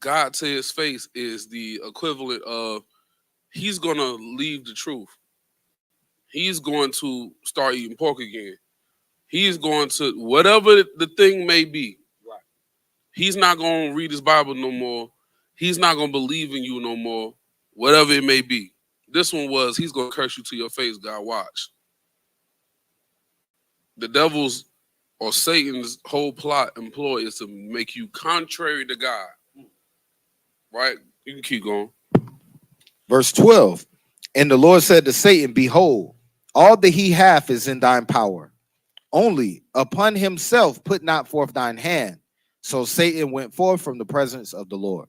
God to his face is the equivalent of he's going to leave the truth. He's going to start eating pork again. He's going to, whatever the thing may be, right. He's not going to read his Bible no more. He's not going to believe in you no more, whatever it may be. This one was, he's going to curse you to your face, God, watch. The devil's or Satan's whole plot employ is to make you contrary to God. Right? You can keep going. Verse 12. And the Lord said to Satan, behold, all that he hath is in thine power. Only upon himself put not forth thine hand. So Satan went forth from the presence of the Lord.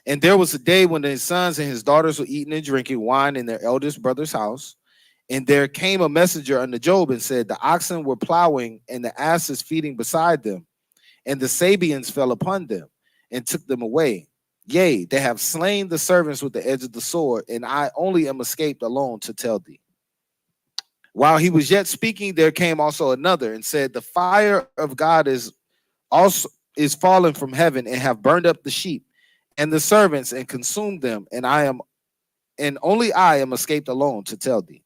And there was a day when his sons and his daughters were eating and drinking wine in their eldest brother's house. And there came a messenger unto Job and said, the oxen were plowing and the asses feeding beside them, and the Sabians fell upon them and took them away. Yea, they have slain the servants with the edge of the sword, and I only am escaped alone to tell thee. While he was yet speaking, there came also another and said, the fire of God is fallen from heaven and have burned up the sheep and the servants and consumed them, and only I am escaped alone to tell thee.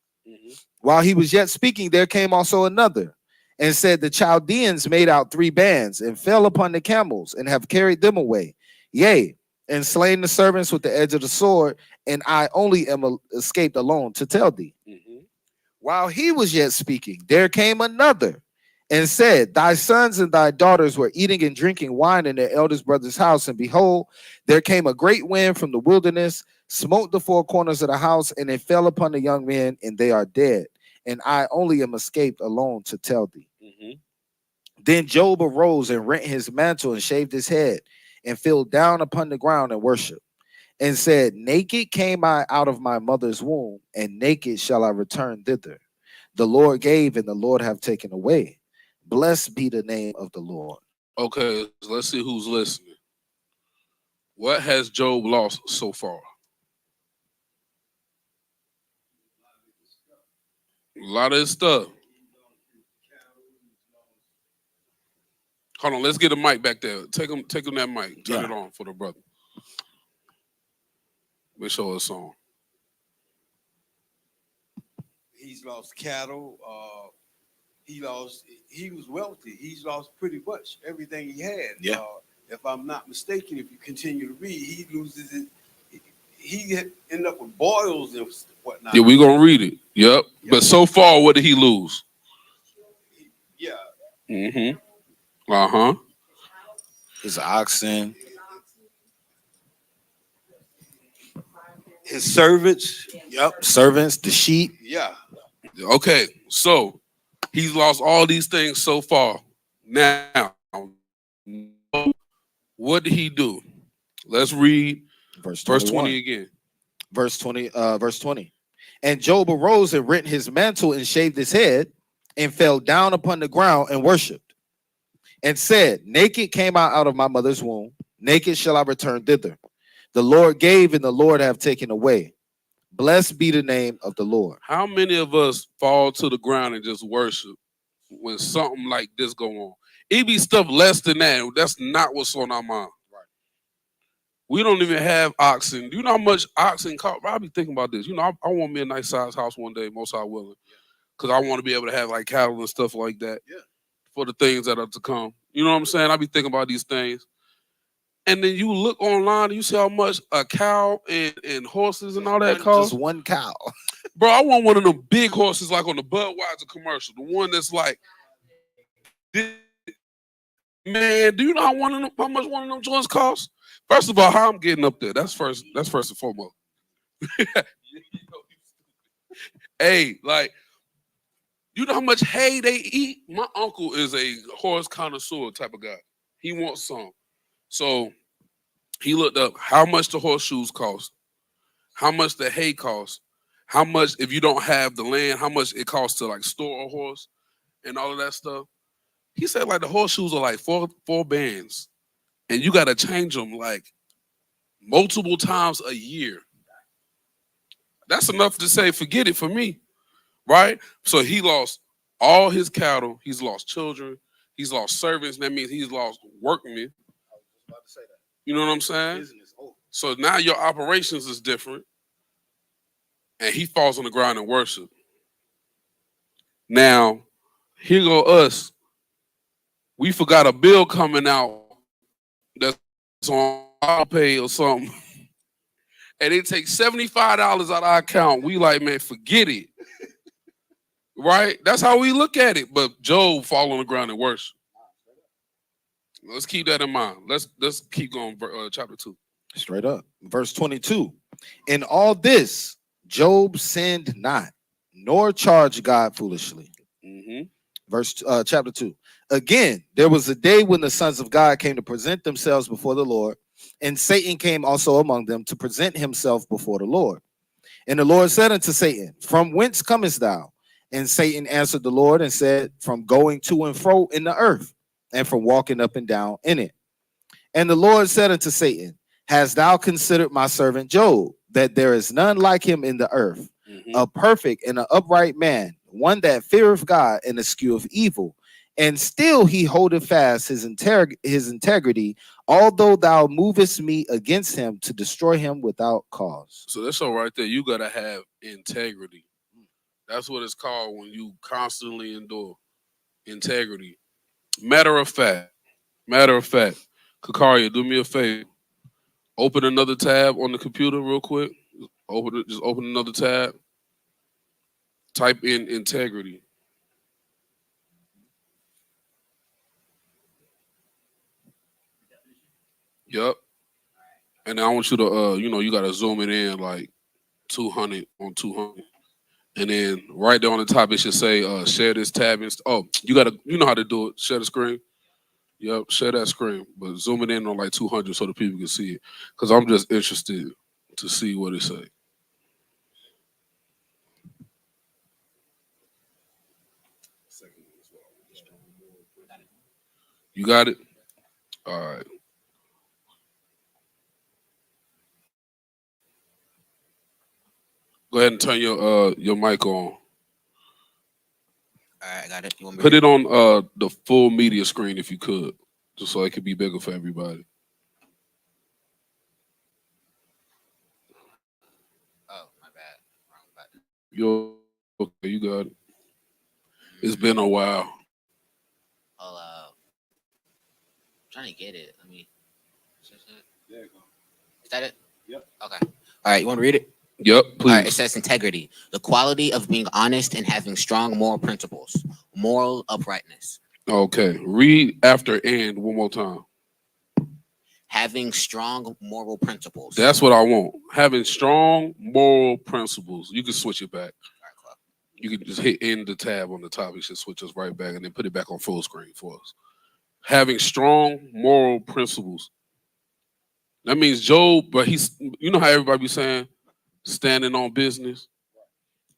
While he was yet speaking, there came also another and said, the Chaldeans made out 3 bands and fell upon the camels and have carried them away. Yea, and slain the servants with the edge of the sword, and I only am escaped alone to tell thee. While he was yet speaking, there came another and said, thy sons and thy daughters were eating and drinking wine in their eldest brother's house, and behold, there came a great wind from the wilderness, smote the 4 corners of the house, and it fell upon the young men, and they are dead. And I only am escaped alone to tell thee. Then Job arose and rent his mantle and shaved his head and fell down upon the ground and worshiped, and said, naked came I out of my mother's womb, and naked shall I return thither. The Lord gave, and the Lord have taken away. Blessed be the name of the Lord. Okay, let's see who's listening. What has Job lost so far? A lot of his stuff. Hold on, let's get a mic back there. Take him that mic. Turn it on for the brother. Make sure it's on. He's lost cattle. He was wealthy. He's lost pretty much everything he had. Yeah. If I'm not mistaken, if you continue to read, he loses it. He end up with boils and whatnot. Yeah, we're going to read it. Yep. But so far, what did he lose? Yeah. Uh-huh. His oxen. His servants. Yep. Servants, the sheep. Yeah. Okay, so he's lost all these things so far. Now, what did he do? Let's read verse 20 again. Verse 20. And Job arose and rent his mantle and shaved his head and fell down upon the ground and worshipped, and said, naked came I out of my mother's womb, naked shall I return thither. The Lord gave, and the Lord have taken away. Blessed be the name of the Lord. How many of us fall to the ground and just worship when something like this go on? It be stuff less than that. That's not what's on our mind. Right. We don't even have oxen. Do you know how much oxen cost? I be thinking about this. You know, I want me a nice size house one day, most I willing. Because I want to be able to have like cattle and stuff like that for the things that are to come. You know what I'm saying? I be thinking about these things. And then you look online and you see how much a cow and horses and all that cost. Just one cow. Bro, I want one of them big horses like on the Budweiser commercial. The one that's like, man, do you know how much one of them joints costs? First of all, how I'm getting up there. That's first and foremost. Hey, like, you know how much hay they eat? My uncle is a horse connoisseur type of guy. He wants some. So he looked up how much the horseshoes cost, how much the hay costs, how much, if you don't have the land, how much it costs to like store a horse and all of that stuff. He said like the horseshoes are like four bands and you got to change them like multiple times a year. That's enough to say, forget it for me, right? So he lost all his cattle. He's lost children. He's lost servants. That means he's lost workmen. You know what I'm saying? So now your operations is different. And he falls on the ground and worship. Now, here go us. We forgot a bill coming out that's on our pay or something. And they take $75 out of our account. We like, man, forget it. Right? That's how we look at it. But Job fall on the ground and worship. Let's keep that in mind. Let's keep going. Chapter 2. Straight up. Verse 22. In all this, Job sinned not, nor charged God foolishly. Chapter 2. Again, there was a day when the sons of God came to present themselves before the Lord, and Satan came also among them to present himself before the Lord. And the Lord said unto Satan, from whence comest thou? And Satan answered the Lord and said, from going to and fro in the earth, and from walking up and down in it. And the Lord said unto Satan, hast thou considered my servant Job, that there is none like him in the earth, a perfect and an upright man, one that feareth God and escheweth evil, and still he holdeth fast his integrity, although thou movest me against him to destroy him without cause. So that's all right there. You gotta have integrity. That's what it's called when you constantly endure integrity. Matter of fact, Kakaria, do me a favor. Open another tab on the computer real quick. Just open another tab. Type in integrity. Yep. And I want you to you gotta zoom it in like 200 on 200. And then right there on the top it should say share this tab you know how to do it. Share the screen. Yep, share that screen. But zoom it in on like 200 so the people can see it. Because I'm just interested to see what it say. You got it? All right. Go ahead and turn your mic on. All right, I got it. You want me to Put read it on the full media screen if you could, just so it could be bigger for everybody. Oh, my bad. Wrong button. You okay? You got it. It's been a while. I'll trying to get it. Let me. Is that it? Yep. Okay. All right. You want to read it? Yep, All right. It please. says integrity, the quality of being honest and having strong moral principles, moral uprightness. Okay. Read after and one more time. Having strong moral principles. That's what I want. Having strong moral principles. You can switch it back. All right, cool. You can just hit end the tab on the top. It should switch us right back and then put it back on full screen for us. Having strong moral principles. That means Job, but you know how everybody be saying standing on business?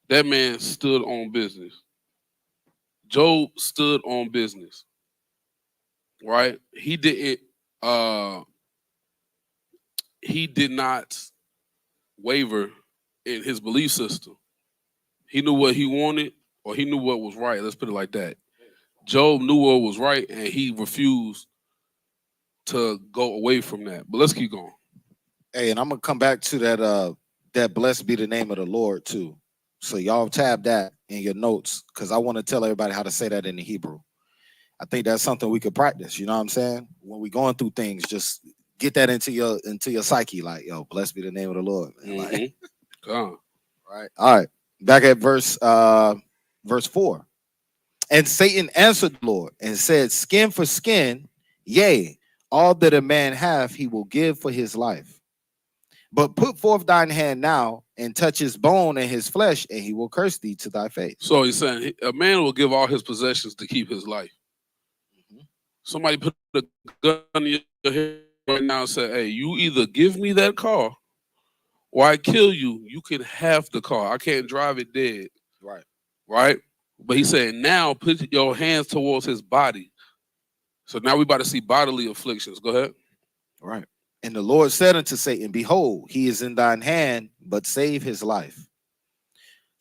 That man stood on business. Job stood on business. Right? He did not waver in his belief system. He knew what he wanted, or he knew what was right. Let's put it like that. Job knew what was right, and he refused to go away from that. But let's keep going. Hey, and I'm gonna come back to that blessed be the name of the Lord too. So y'all tab that in your notes because I want to tell everybody how to say that in the Hebrew. I think that's something we could practice. You know what I'm saying? When we going through things, just get that into your psyche. Like, yo, blessed be the name of the Lord. Man. Like, right. All right. Back at verse 4. And Satan answered the Lord and said, skin for skin, yea, all that a man hath, he will give for his life. But put forth thine hand now and touch his bone and his flesh, and he will curse thee to thy face. So he's saying a man will give all his possessions to keep his life. Somebody put a gun in your head right now and say, hey, you either give me that car or I kill you. You can have the car. I can't drive it dead. Right. Right? But he's saying now put your hands towards his body. So now we about to see bodily afflictions. Go ahead. Right. And the Lord said unto Satan, behold, he is in thine hand, but save his life.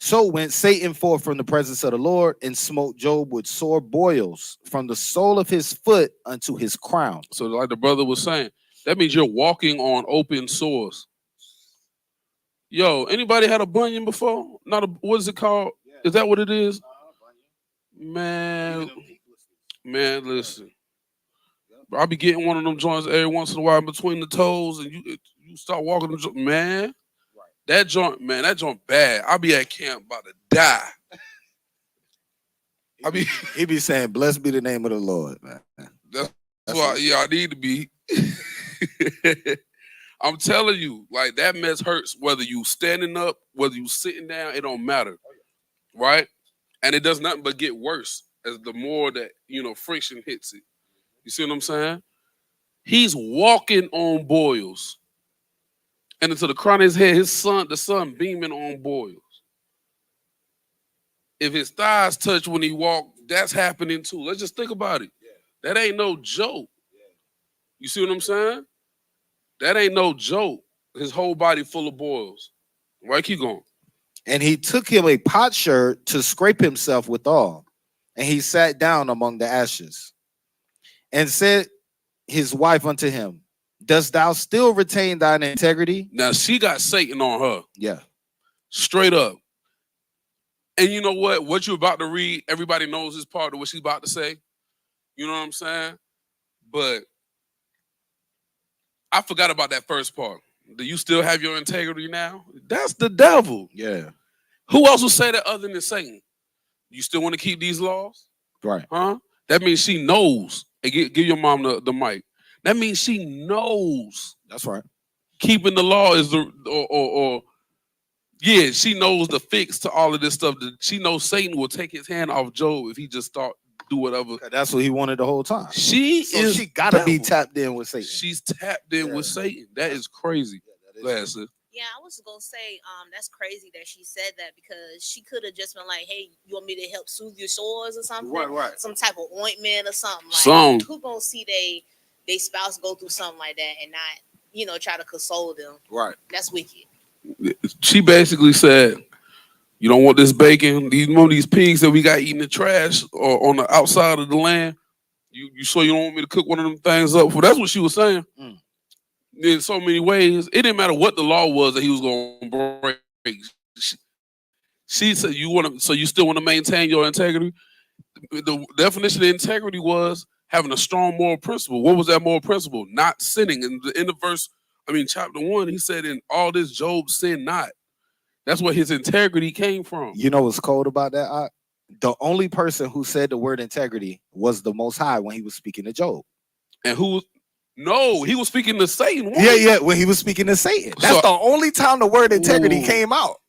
So went Satan forth from the presence of the Lord and smote Job with sore boils from the sole of his foot unto his crown. So like the brother was saying, that means you're walking on open sores. Yo, anybody had a bunion before? What is it called? Yeah. Is that what it is? Man, listen. Bro, I be getting one of them joints every once in a while between the toes, and you start walking the joint, man. That joint bad. I be at camp about to die. He be saying, blessed be the name of the Lord, man. That's why I need to be. I'm telling you, like that mess hurts whether you standing up, whether you sitting down, it don't matter. Right? And it does nothing but get worse as the more that, friction hits it. You see what I'm saying? He's walking on boils. and into the crown of his head, the sun beaming on boils. If his thighs touch when he walked, that's happening too. Let's just think about it. That ain't no joke. You see what I'm saying? That ain't no joke. His whole body full of boils. Right, keep going. And he took him a potsherd to scrape himself withal, and he sat down among the ashes. And said his wife unto him, dost thou still retain thine integrity? Now she got Satan on her. Yeah. Straight up. And you know what? What you're about to read, everybody knows this part of what she's about to say. You know what I'm saying? But I forgot about that first part. Do you still have your integrity now? That's the devil. Yeah. Who else will say that other than Satan? You still want to keep these laws? Right. Huh? That means she knows. Hey, give your mom the mic. That means she knows. That's right. Keeping the law is yeah, she knows the fix to all of this stuff. She knows Satan will take his hand off Job if he just start do whatever. That's what he wanted the whole time. She gotta be tapped in with Satan. She's tapped in with Satan. That is crazy. Go ahead, sis. Yeah, I was gonna say, that's crazy that she said that, because she could have just been like, "Hey, you want me to help soothe your sores or something? Right. Some type of ointment or something." Like, Some. who gonna see they spouse go through something like that and not, try to console them? Right. That's wicked. She basically said, "You don't want this bacon, these pigs that we got eating the trash or on the outside of the land. You sure you don't want me to cook one of them things up for?" That's what she was saying. In so many ways, it didn't matter what the law was that he was going to break. She said, so you still want to maintain your integrity? The definition of integrity was having a strong moral principle. What was that moral principle? Not sinning. And in the verse, chapter 1, he said, in all this, Job sinned not. That's where his integrity came from. You know what's cold about that? The only person who said the word integrity was the Most High when he was speaking to Job. And who? No, he was speaking to Satan. Yeah, when he was speaking to Satan. That's the only time the word integrity came out.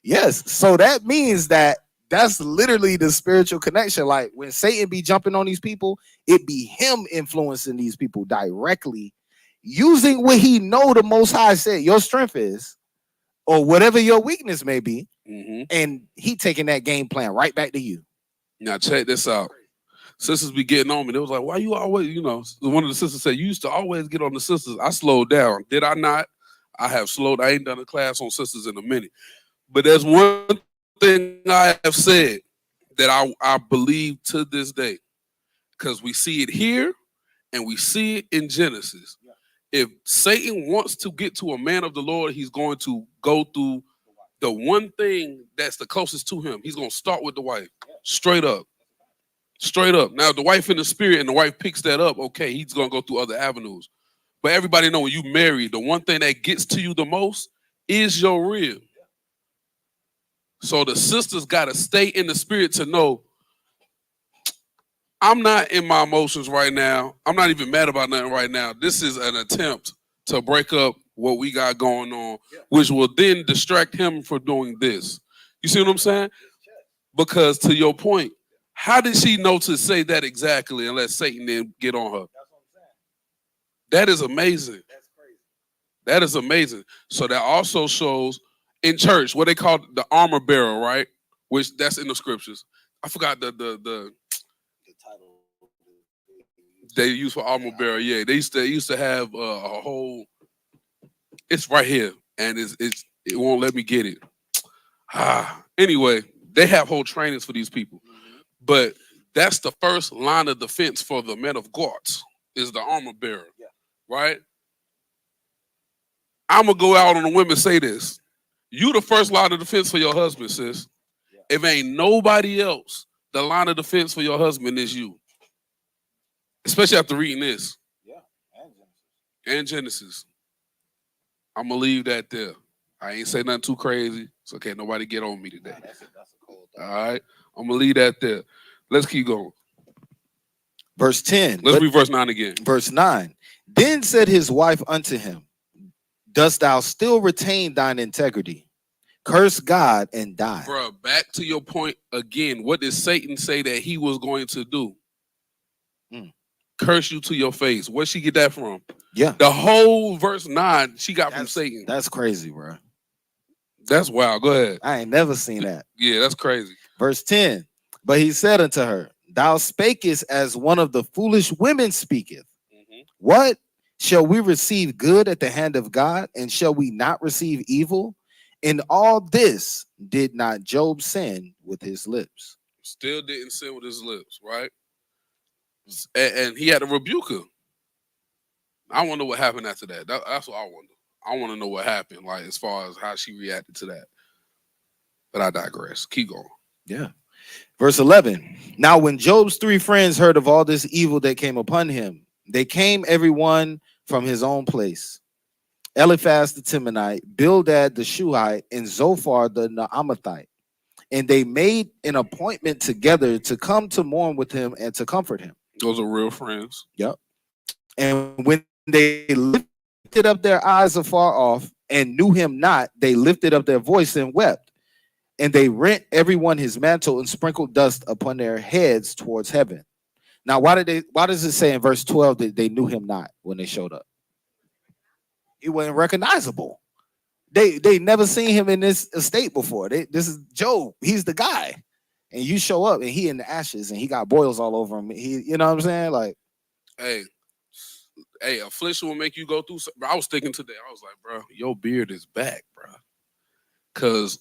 Yes, so that means that's literally the spiritual connection. Like when Satan be jumping on these people, it be him influencing these people directly, using what he know the Most High said your strength is, or whatever your weakness may be, and he taking that game plan right back to you. Now check this out. Sisters be getting on me. They was like, "Why you always?" One of the sisters said, "You used to always get on the sisters." I slowed down. Did I not? I have slowed. I ain't done a class on sisters in a minute. But there's one thing I have said that I believe to this day, because we see it here and we see it in Genesis. If Satan wants to get to a man of the Lord, he's going to go through the one thing that's the closest to him. He's going to start with the wife. Straight up. Straight up. Now, if the wife in the spirit and the wife picks that up, okay, he's going to go through other avenues. But everybody know when you marry, the one thing that gets to you the most is your rib. So the sisters got to stay in the spirit to know, I'm not in my emotions right now. I'm not even mad about nothing right now. This is an attempt to break up what we got going on, which will then distract him from doing this. You see what I'm saying? Because to your point, how did she know to say that exactly and let Satan then get on her? That's what I'm saying. That is amazing. That's crazy. That is amazing. So that also shows in church what they call the armor bearer, right? Which that's in the scriptures. I forgot the title they use for armor bearer. Yeah, they used to have a whole. It's right here, and it won't let me get it. Anyway, they have whole trainings for these people. But that's the first line of defense for the men of God is the armor bearer, right? I'm going to go out on the women and say this. You the first line of defense for your husband, sis. If ain't nobody else, the line of defense for your husband is you. Especially after reading this. And Genesis. I'm going to leave that there. I ain't say nothing too crazy. So can't nobody get on me today. That's a cold thing. All right? I'm going to leave that there. Let's keep going. Verse 10. Let's read verse 9 again. Verse 9. Then said his wife unto him, dost thou still retain thine integrity? Curse God and die. Bro, back to your point again. What did Satan say that he was going to do? Curse you to your face. Where'd she get that from? Yeah, The whole verse 9 she got from Satan. that's crazy, bro. That's wild. Go ahead. I ain't never seen that. Yeah, that's crazy. Verse 10. But he said unto her, Thou spakest as one of the foolish women speaketh. What? Shall we receive good at the hand of God, and shall we not receive evil? In all this did not Job sin with his lips. Still didn't sin with his lips, right? And he had to rebuke her. I wonder what happened after that. That's what I wonder. I want to know what happened, like as far as how she reacted to that. But I digress. Keep going. Yeah. Verse 11. Now when Job's 3 friends heard of all this evil that came upon him, they came every one from his own place. Eliphaz the Temanite, Bildad the Shuhite, and Zophar the Naamathite. And they made an appointment together to come to mourn with him and to comfort him. Those are real friends. Yep. And when they lifted up their eyes afar off and knew him not, they lifted up their voice and wept. And they rent everyone his mantle and sprinkled dust upon their heads towards heaven. Now, why does it say in verse 12 that they knew him not when they showed up? He wasn't recognizable. They never seen him in this estate before. This is Job. He's the guy. And you show up and he in the ashes and he got boils all over him. You know what I'm saying? Like, hey, affliction will make you go through. I was thinking today, I was like, bro, your beard is back, bro. Because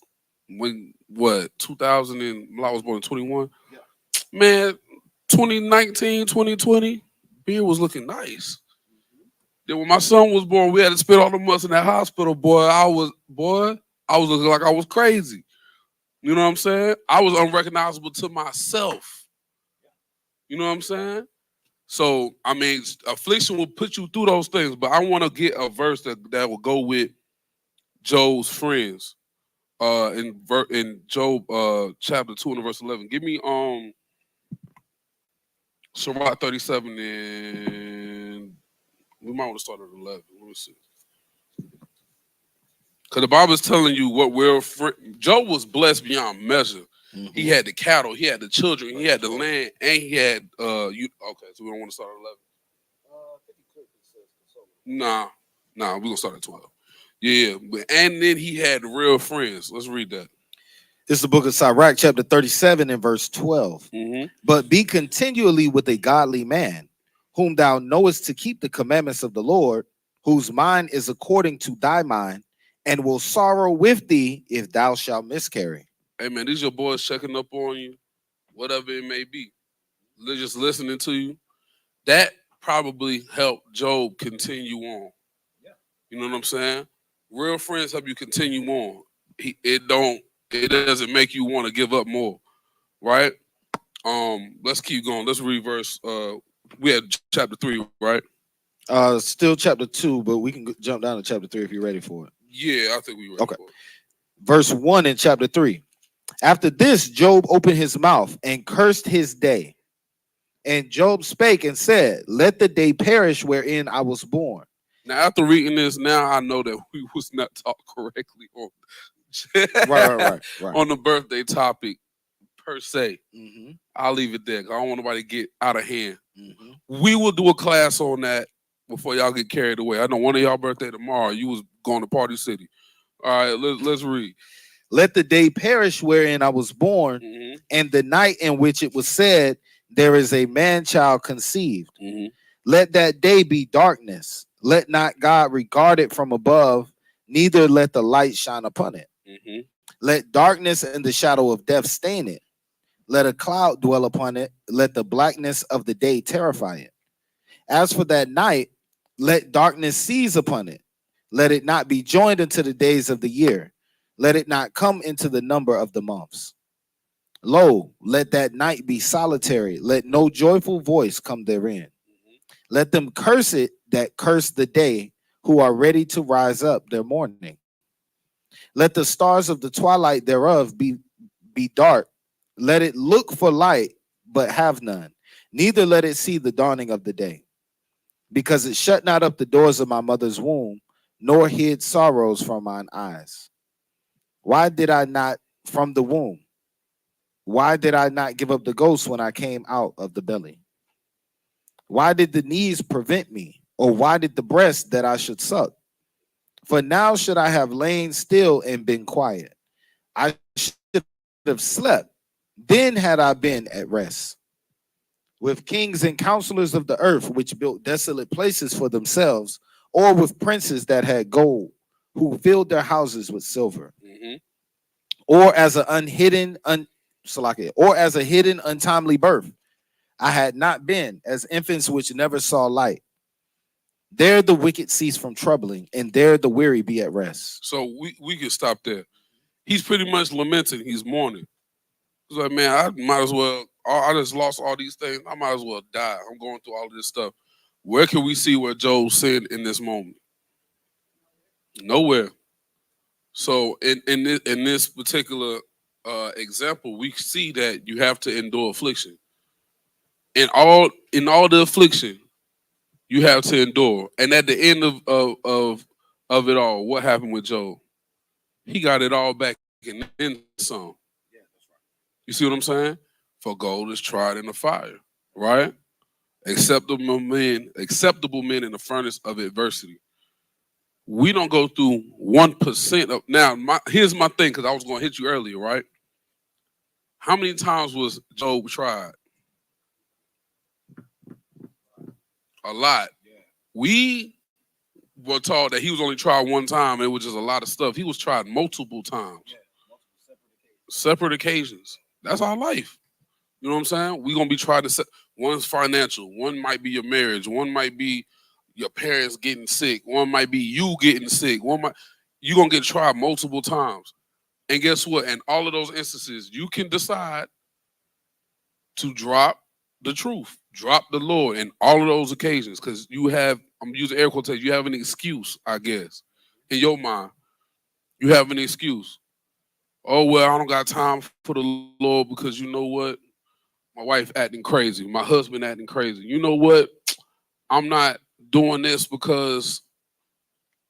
when 2000 and I was born in 21, yeah. Man, 2019, 2020, beard was looking nice. Then when my son was born, we had to spend all the months in that hospital, boy. I was looking like I was crazy. You know what I'm saying? I was unrecognizable to myself. You know what I'm saying? So, I mean, affliction will put you through those things, but I want to get a verse that will go with Job's friends. In Job chapter 2 and verse 11. Give me Sirach 37 and we might want to start at 11. Let me see. Because the Bible is telling you what Job was blessed beyond measure. Mm-hmm. He had the cattle, he had the children, he had the land, and he had okay, so we don't want to start at 11. Nah, we're gonna start at 12. Yeah, and then he had real friends. Let's read that. This is the book of Sirach, chapter 37 and verse 12. Mm-hmm. But be continually with a godly man, whom thou knowest to keep the commandments of the Lord, whose mind is according to thy mind, and will sorrow with thee if thou shalt miscarry. Hey man, these your boys checking up on you, whatever it may be. They're just listening to you. That probably helped Job continue on. Yeah. You know what I'm saying? Real friends help you continue on. It doesn't make you want to give up more, right? Let's keep going. Let's read verse. We had chapter 3, right? Still chapter 2, but we can jump down to chapter 3 if you're ready for it. Yeah, I think we're ready for it. Verse 1 in chapter 3. After this, Job opened his mouth and cursed his day. And Job spake and said, Let the day perish wherein I was born. Now, after reading this, now I know that we was not taught correctly on right. on the birthday topic per se. Mm-hmm. I'll leave it there. I don't want nobody to get out of hand. Mm-hmm. We will do a class on that before y'all get carried away. I know one of y'all birthday tomorrow. You was going to Party City. All right, let's read. Let the day perish wherein I was born, mm-hmm. and the night in which it was said, there is a man-child conceived. Mm-hmm. Let that day be darkness. Let not God regard it from above, neither let the light shine upon it. Mm-hmm. Let darkness and the shadow of death stain it. Let a cloud dwell upon it. Let the blackness of the day terrify it. As for that night, let darkness seize upon it. Let it not be joined into the days of the year. Let it not come into the number of the months. Lo, let that night be solitary. Let no joyful voice come therein. Mm-hmm. Let them curse it that curse the day, who are ready to rise up their morning. Let the stars of the twilight thereof be dark. Let it look for light, but have none. Neither let it see the dawning of the day. Because it shut not up the doors of my mother's womb, nor hid sorrows from mine eyes. Why did I not from the womb? Why did I not give up the ghost when I came out of the belly? Why did the knees prevent me, Or why did the breast that I should suck? For now should I have lain still and been quiet. I should have slept. Then had I been at rest. With kings and counselors of the earth, which built desolate places for themselves, or with princes that had gold, who filled their houses with silver, or as a hidden untimely birth. I had not been as infants which never saw light. There the wicked cease from troubling, and there the weary be at rest. So we can stop there. He's pretty much lamenting. He's mourning. He's like, man, I might as well. I just lost all these things. I might as well die. I'm going through all of this stuff. Where can we see where Job sinned in this moment? Nowhere. So in this particular example, we see that you have to endure affliction. In all the affliction, you have to endure. And at the end of it all, what happened with Job? He got it all back and then some. You see what I'm saying? For gold is tried in the fire, right? Acceptable men in the furnace of adversity. We don't go through 1% of now. Here's my thing, because I was going to hit you earlier, right? How many times was Job tried? A lot. We were taught that he was only tried one time. It was just a lot of stuff. He was tried multiple times, separate occasions. That's our life. You know what I'm saying? We're gonna be trying to. One's financial. One might be your marriage. One might be your parents getting sick. One might be you getting sick. You're gonna get tried multiple times. And guess what? In all of those instances, you can decide to drop the truth, drop the Lord in all of those occasions, because you have, I'm using air quotation, you have an excuse, I guess, in your mind. You have an excuse. Oh, well, I don't got time for the Lord because you know what? My wife acting crazy. My husband acting crazy. You know what? I'm not doing this because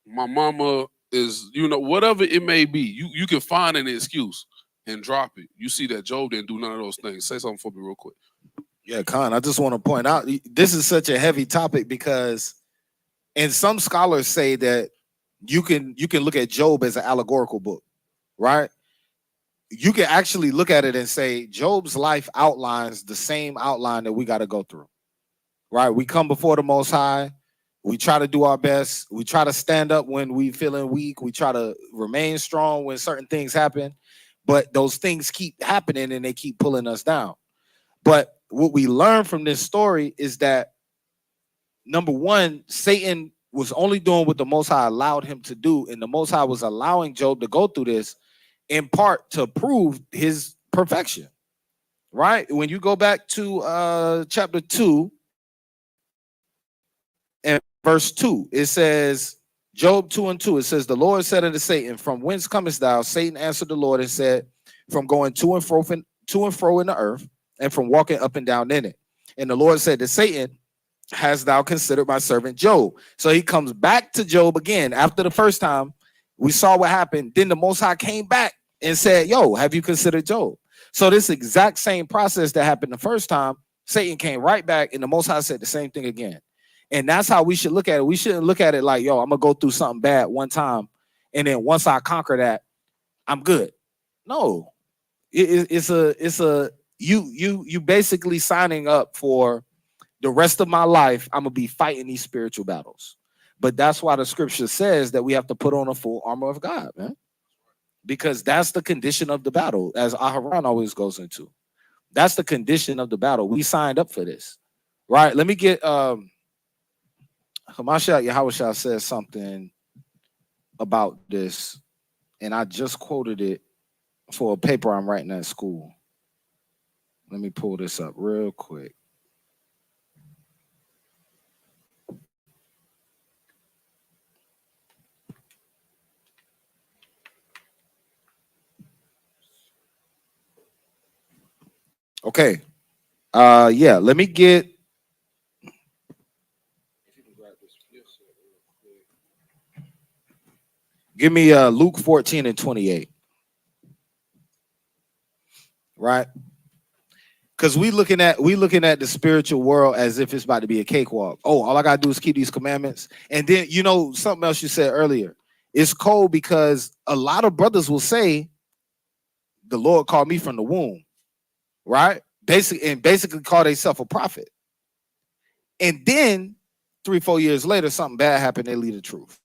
my mama is, whatever it may be. You can find an excuse and drop it. You see that Job didn't do none of those things. Say something for me real quick. Yeah, Khan, I just want to point out, this is such a heavy topic because, and some scholars say that you can look at Job as an allegorical book, right? You can actually look at it and say Job's life outlines the same outline that we got to go through, right? We come before the Most High. We try to do our best. We try to stand up when we feeling weak. We try to remain strong when certain things happen, but those things keep happening and they keep pulling us down. But what we learn from this story is that, number one, Satan was only doing what the Most High allowed him to do, and the Most High was allowing Job to go through this in part to prove his perfection, right? When you go back to chapter 2 and verse 2, it says, Job 2:2, it says, the Lord said unto Satan, from whence comest thou? Satan answered the Lord and said, from going to and fro in the earth, and from walking up and down in it. And the Lord said to Satan, hast thou considered my servant Job? So he comes back to Job again. After the first time, we saw what happened. Then the Most High came back and said, yo, have you considered Job? So this exact same process that happened the first time, Satan came right back, and the Most High said the same thing again. And that's how we should look at it. We shouldn't look at it like, yo, I'm going to go through something bad one time, and then once I conquer that, I'm good. No, you basically signing up for the rest of my life. I'm gonna be fighting these spiritual battles, but that's why the scripture says that we have to put on a full armor of God, man, because that's the condition of the battle, as Aharon always goes into. That's the condition of the battle. We signed up for this, right? Let me get Hamashiach Yahushua says something about this, and I just quoted it for a paper I'm writing at school. Let me pull this up real quick. Okay. Yeah, let me get. Give me Luke 14:28. Right? Because we looking at the spiritual world as if it's about to be a cakewalk. Oh, all I gotta do is keep these commandments. And then something else you said earlier. It's cold because a lot of brothers will say, the Lord called me from the womb, right? Basically call themselves a prophet. And then 3-4 years later, something bad happened, they leave the truth.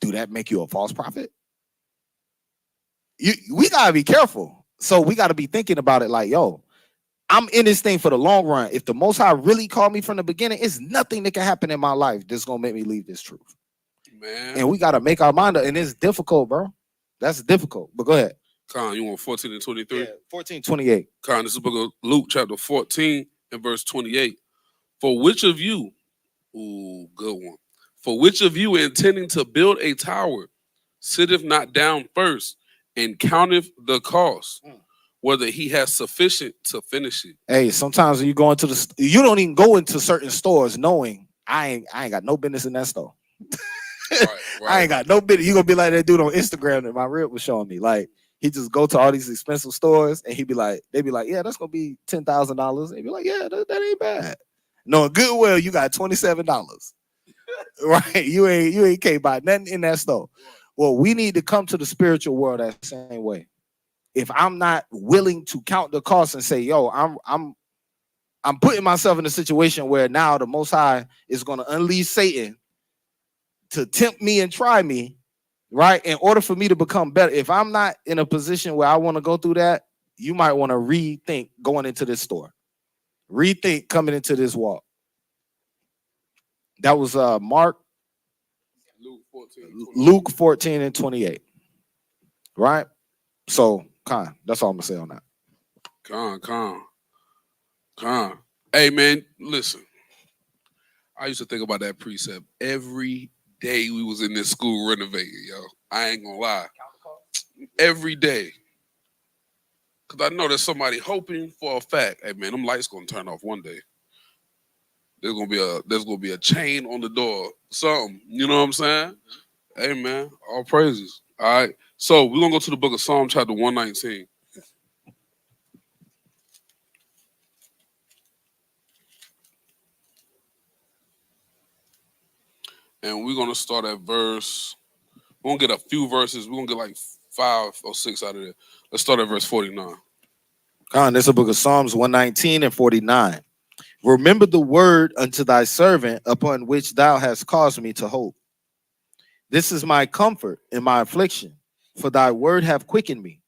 Do that make you a false prophet? We gotta be careful. So we gotta be thinking about it like, yo, I'm in this thing for the long run. If the Most High really called me from the beginning, it's nothing that can happen in my life that's gonna make me leave this truth. Man. And we gotta make our mind up. And it's difficult, bro. That's difficult. But go ahead. Con, you want 14 and 23? Yeah, 14:28. Con, this is the book of Luke, chapter 14 and verse 28. For which of you, ooh, good one. For which of you intending to build a tower, sitteth not down first and counteth the cost, whether he has sufficient to finish it. Hey, sometimes when you go into you don't even go into certain stores knowing I ain't got no business in that store. Right. I ain't got no business. You gonna be like that dude on Instagram that my rib was showing me. Like he just go to all these expensive stores and they be like, yeah, that's gonna be $10,000. They be like, yeah, that ain't bad. No, Goodwill, you got $27. Right? You can't buy nothing in that store. Well, we need to come to the spiritual world that same way. If I'm not willing to count the cost and say, yo, I'm putting myself in a situation where now the Most High is going to unleash Satan to tempt me and try me, right? In order for me to become better. If I'm not in a position where I want to go through that, you might want to rethink going into this store. Rethink coming into this walk. That was Mark. Luke 14 and 28. Right? So, that's all I'm going to say on that. Con. Hey, man, listen. I used to think about that precept every day we was in this school renovating, yo. I ain't gonna lie. Every day. Because I know there's somebody hoping for a fact. Hey, man, them lights gonna turn off one day. There's gonna be a chain on the door. Something. You know what I'm saying? Hey, man, all praises. All right. So we're gonna go to the book of Psalm chapter 119. And we're gonna start at verse. We're gonna get a few verses. We're gonna get like 5 or 6 out of there. Let's start at verse 49. This is a book of Psalms 119 and 49. Remember the word unto thy servant upon which thou hast caused me to hope. This is my comfort in my affliction, for thy word have quickened me.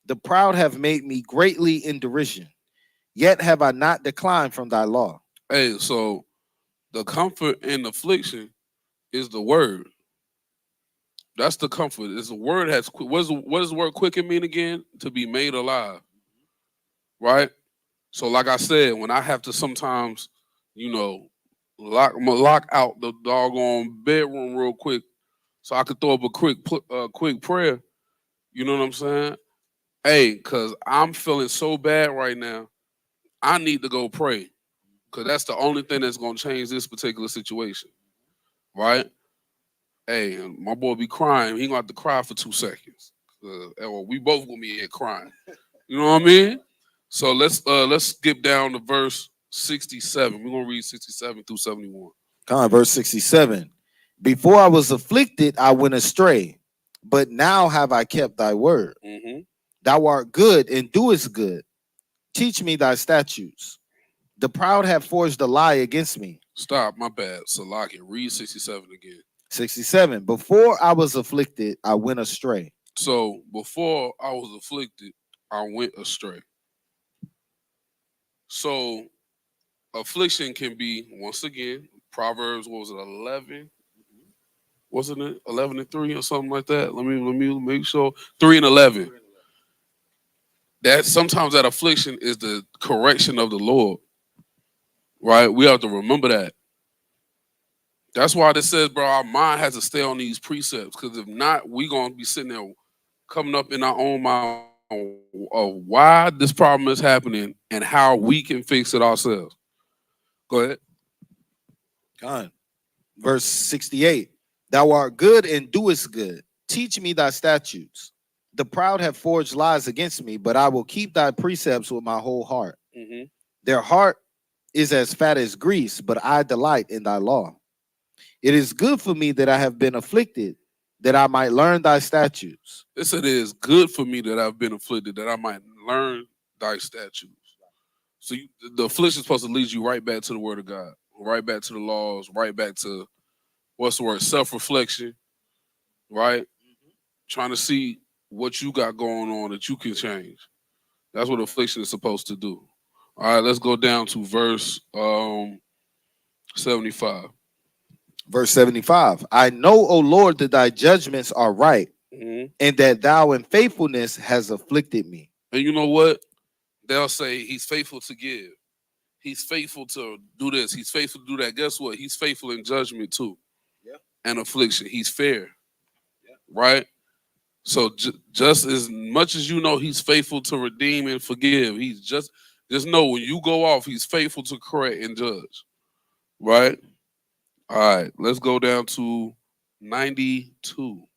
The proud have made me greatly in derision, yet have I not declined from thy law. Hey, so the comfort in affliction is the word. That's the comfort. It's the word has. What does the word quicken mean again? To be made alive, right? So, like I said, when I have to sometimes, lock out the doggone bedroom real quick, so I could throw up a quick prayer. You know what I'm saying? Hey, cause I'm feeling so bad right now. I need to go pray, cause that's the only thing that's gonna change this particular situation, right? Hey, my boy be crying. He gonna have to cry for 2 seconds. Well, we both gonna be here crying. You know what I mean? So let's skip down to verse 67. We're gonna read 67 through 71. Verse 67. Before I was afflicted, I went astray, but now have I kept thy word. Mm-hmm. Thou art good and doest good. Teach me thy statutes. The proud have forged a lie against me. Stop, my bad. Salaki, read 67 again. 67. Before I was afflicted, I went astray. So before I was afflicted, I went astray. So affliction can be, once again, Proverbs, what was it, 11? Wasn't it 11 and 3 or something like that? Let me make sure. 3 and 11. That sometimes that affliction is the correction of the Lord. Right? We have to remember that. That's why this says, bro, our mind has to stay on these precepts. Because if not, we're going to be sitting there coming up in our own mind of why this problem is happening and how we can fix it ourselves. Go ahead. God. Verse 68. Thou art good and doest good. Teach me thy statutes. The proud have forged lies against me, but I will keep thy precepts with my whole heart. Mm-hmm. Their heart is as fat as grease, but I delight in thy law. It is good for me that I have been afflicted, that I might learn thy statutes. It said it is good for me that I've been afflicted, that I might learn thy statutes. So the affliction is supposed to lead you right back to the word of God, right back to the laws, right back to what's the word? Self-reflection, right? Trying to see what you got going on that you can change. That's what affliction is supposed to do. All right, let's go down to verse 75. Verse 75. I know, O Lord, that thy judgments are right, Mhm. and that thou in faithfulness has afflicted me. And you know what? They'll say he's faithful to give. He's faithful to do this. He's faithful to do that. Guess what? He's faithful in judgment too. Yeah. And affliction. He's fair. Yeah. Right? So just as much as you know he's faithful to redeem and forgive, he's just know when you go off, he's faithful to correct and judge. Right? All right, let's go down to 92.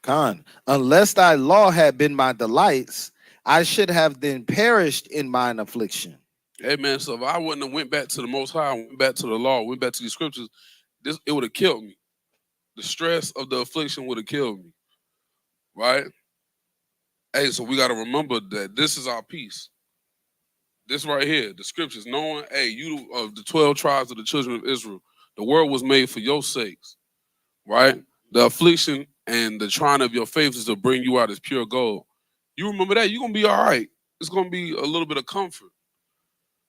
Con, unless thy law had been my delights, I should have then perished in mine affliction. Hey man, so if I wouldn't have went back to the Most High, went back to the law, went back to the scriptures, it would have killed me. The stress of the affliction would have killed me. Right? Hey, so we got to remember that this is our peace. This right here, the scriptures, knowing, hey, you of the 12 tribes of the children of Israel, the world was made for your sakes, right? The affliction and the trying of your faith is to bring you out as pure gold. You remember that, you're going to be all right. It's going to be a little bit of comfort.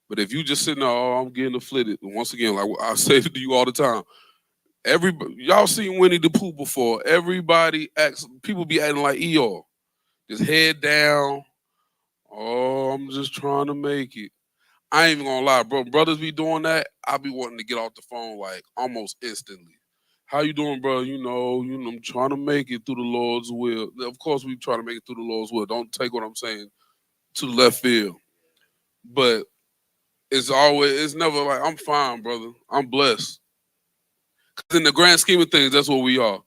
But if you just sitting there, oh, I'm getting afflicted, and once again, like I say to you all the time, y'all seen Winnie the Pooh before. Everybody acts, people be acting like Eeyore. Just head down. Oh, I'm just trying to make it. I ain't even gonna lie, bro. Brothers be doing that. I be wanting to get off the phone like almost instantly. How you doing, bro? I'm trying to make it through the Lord's will. Of course, we try to make it through the Lord's will. Don't take what I'm saying to the left field. But it's never like I'm fine, brother. I'm blessed. 'Cause in the grand scheme of things, that's what we are.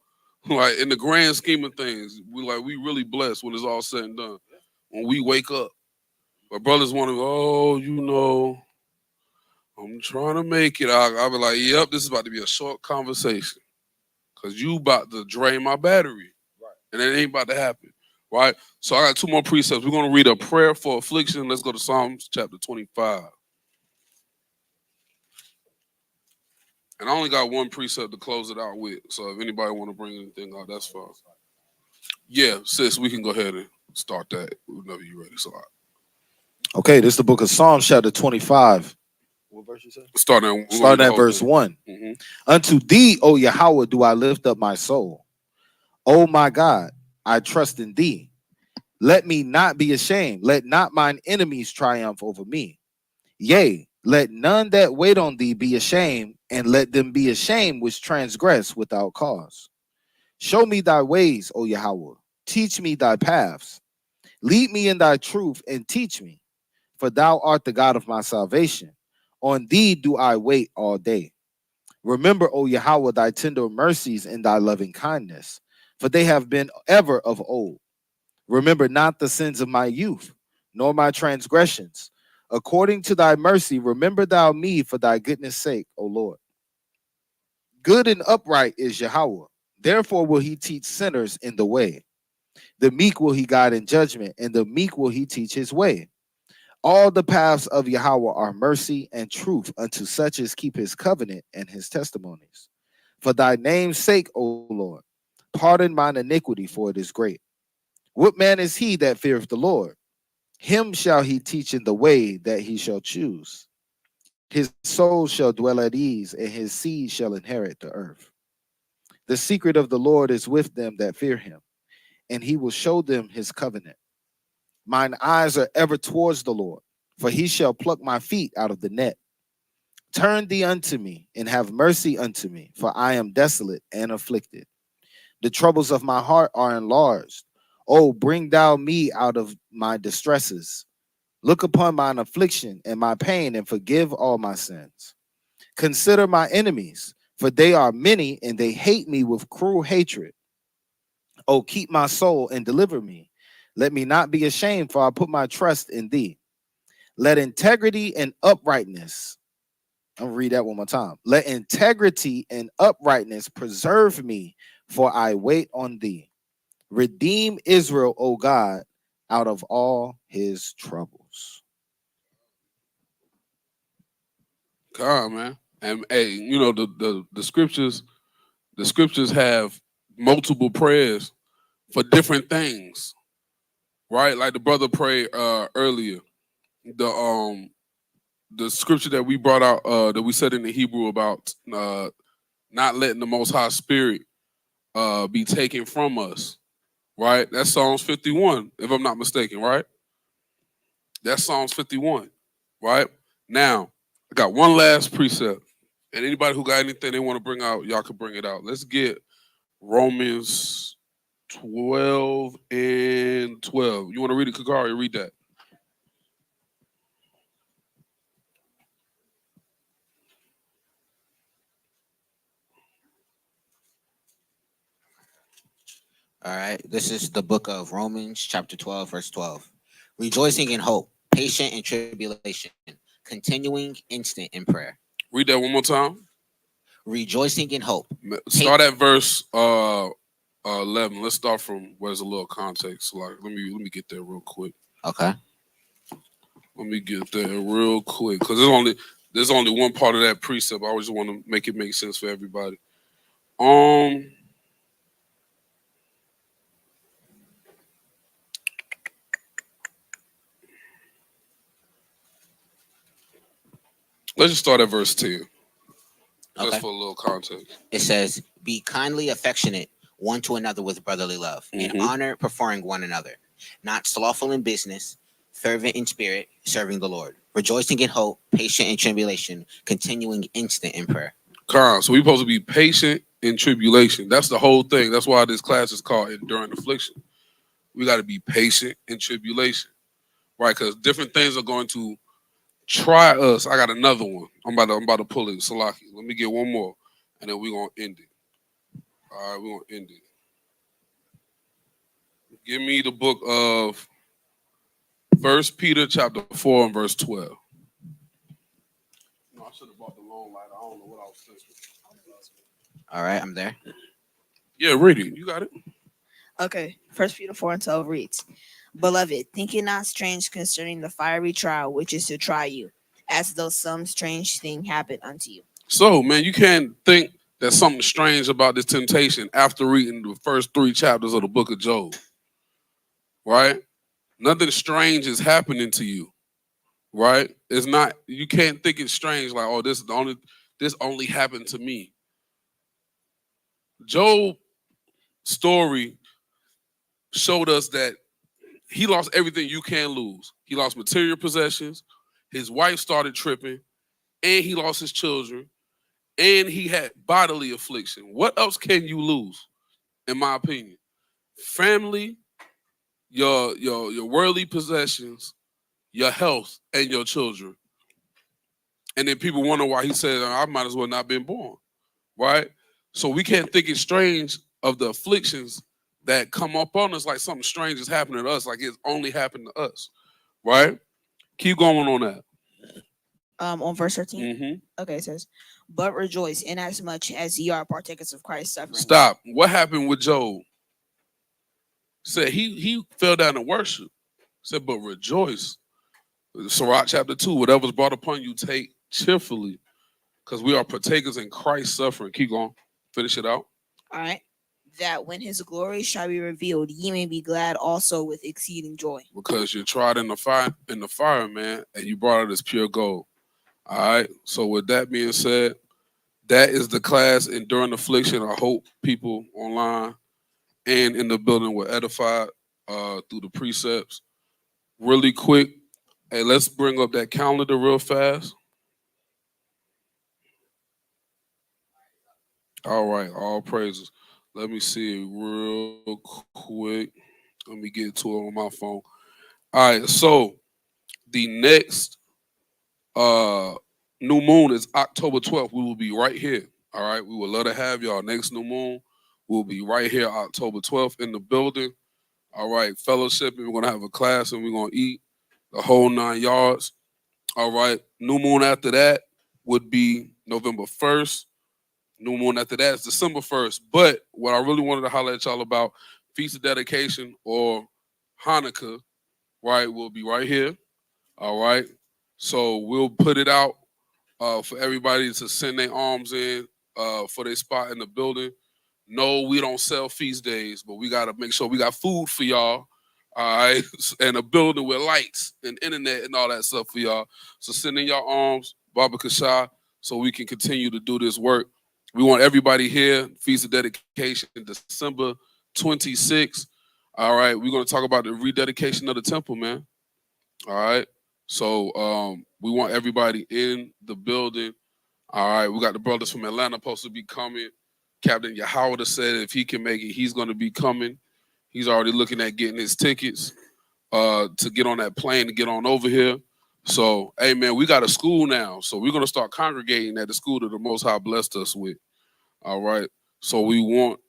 Like in the grand scheme of things, we really blessed when it's all said and done. When we wake up. But brothers want to go, I'm trying to make it. I'll be like, yep, this is about to be a short conversation. Because you about to drain my battery. Right. And it ain't about to happen. Right? So I got two more precepts. We're going to read a prayer for affliction. Let's go to Psalms chapter 25. And I only got one precept to close it out with. So if anybody want to bring anything out, that's fine. Yeah, sis, we can go ahead and start that whenever you're ready. So, Okay, this is the book of Psalms, chapter 25. What verse you say? Starting at verse 1. Mm-hmm. Unto thee, O Yahweh, do I lift up my soul. O my God, I trust in thee. Let me not be ashamed. Let not mine enemies triumph over me. Yea, let none that wait on thee be ashamed, and let them be ashamed which transgress without cause. Show me thy ways, O Yahweh. Teach me thy paths. Lead me in thy truth and teach me, for thou art the God of my salvation. On thee do I wait all day. Remember, O Yahweh, thy tender mercies and thy loving kindness, for they have been ever of old. Remember not the sins of my youth, nor my transgressions. According to thy mercy, remember thou me for thy goodness' sake, O Lord. Good and upright is Yahweh. Therefore will he teach sinners in the way. The meek will he guide in judgment, and the meek will he teach his way. All the paths of Yahweh are mercy and truth unto such as keep his covenant and his testimonies. For thy name's sake, O Lord, pardon mine iniquity, for it is great. What man is he that feareth the Lord? Him shall he teach in the way that he shall choose. His soul shall dwell at ease, and his seed shall inherit the earth. The secret of the Lord is with them that fear him, and he will show them his covenant. Mine eyes are ever towards the Lord, for he shall pluck my feet out of the net. Turn thee unto me, and have mercy unto me, for I am desolate and afflicted. The troubles of my heart are enlarged. Oh, bring thou me out of my distresses. Look upon mine affliction and my pain, and forgive all my sins. Consider my enemies, For they are many, and they hate me with cruel hatred. Oh, keep my soul and deliver me. Let me not be ashamed, for I put my trust in thee. Let integrity and uprightness, I'll read that one more time. Let integrity and uprightness preserve me, for I wait on thee. Redeem Israel, O God, out of all his troubles. God, man. And hey, you know, the scriptures have multiple prayers for different things, right? Like the brother prayed earlier. The scripture that we brought out, that we said in the Hebrew about not letting the Most High Spirit be taken from us, right? That's Psalms 51, if I'm not mistaken, right? That's Psalms 51, right? Now, I got one last precept, and anybody who got anything they want to bring out, y'all can bring it out. Let's get Romans 12 and 12. You want to read it, Kakari? Read that. All right. This is the book of Romans, chapter 12, verse 12. Rejoicing in hope, patient in tribulation, continuing instant in prayer. Read that one more time. Rejoicing in hope. Start at verse 11. Let's start from where's a little context. Like, let me get there real quick. Okay. Let me get there real quick, because there's only one part of that precept. I always want to make it make sense for everybody. Let's just start at verse 10. Just Okay. for a little context. It says, be kindly affectionate one to another with brotherly love, in honor preferring one another, not slothful in business, fervent in spirit, serving the Lord, rejoicing in hope, patient in tribulation, continuing instant in prayer. So we're supposed to be patient in tribulation. That's the whole thing. That's why this class is called Enduring Affliction. We got to be patient in tribulation, right? Because different things are going to try us. I got another one. I'm about to pull it. Salaki. Let me get one more, and then we're gonna end it. All right, we're gonna end it. Give me the book of 1 Peter chapter 4 and verse 12. No, I should have bought the long light. I don't know what I was thinking. All right, I'm there. Yeah, read it. You got it. Okay, 1 Peter 4 and 12 reads, Beloved, think it not strange concerning the fiery trial which is to try you, as though some strange thing happened unto you. So, man, you can't think there's something strange about this temptation after reading the first 3 chapters of the book of Job, right? Nothing strange is happening to you, right? It's not. You can't think it's strange like, oh, this only happened to me. Job's story showed us that he lost everything you can lose. He lost material possessions. His wife started tripping, and he lost his children, and he had bodily affliction. What else can you lose, in my opinion? Family, your worldly possessions, your health, and your children. And then people wonder why he said, I might as well not been born, right? So we can't think it's strange of the afflictions that come up on us like something strange is happening to us, like it's only happened to us, right? Keep going on that. On verse 13. Mm-hmm. Okay, it says, But rejoice inasmuch as ye are partakers of Christ's suffering. Stop. What happened with Job? Said he fell down to worship. Said, but rejoice. Sirach chapter 2, whatever's brought upon you, take cheerfully, because we are partakers in Christ's suffering. Keep going. Finish it out. All right. That when his glory shall be revealed, ye may be glad also with exceeding joy. Because you're tried in the fire, man, and you brought it as pure gold. All right. So with that being said, that is the class Enduring Affliction. I hope people online and in the building were edified through the precepts. Really quick, hey, let's bring up that calendar real fast. All right, all praises. Let me see it real quick. Let me get to it on my phone. All right, so the next new moon is October 12th. We will be right here. All right, we would love to have y'all. Next new moon, we'll be right here October 12th in the building. All right, fellowship, and we're gonna have a class, and we're gonna eat the whole 9 yards. All right, new moon after that would be November 1st. New moon after that is December 1st. But what I really wanted to holler at y'all about, Feast of Dedication or Hanukkah, right, will be right here. All right. So we'll put it out for everybody to send their arms in for their spot in the building. No, we don't sell feast days, but we got to make sure we got food for y'all. All right. And a building with lights and internet and all that stuff for y'all. So send in your arms, Baba Kasha, so we can continue to do this work. We want everybody here. Feast of Dedication, December 26th. All right. We're going to talk about the rededication of the temple, man. All right. So we want everybody in the building. All right. We got the brothers from Atlanta supposed to be coming. Captain Yahweh said if he can make it, he's going to be coming. He's already looking at getting his tickets to get on that plane to get on over here. So, hey, man, we got a school now. So we're going to start congregating at the school that the Most High blessed us with. All right. So we want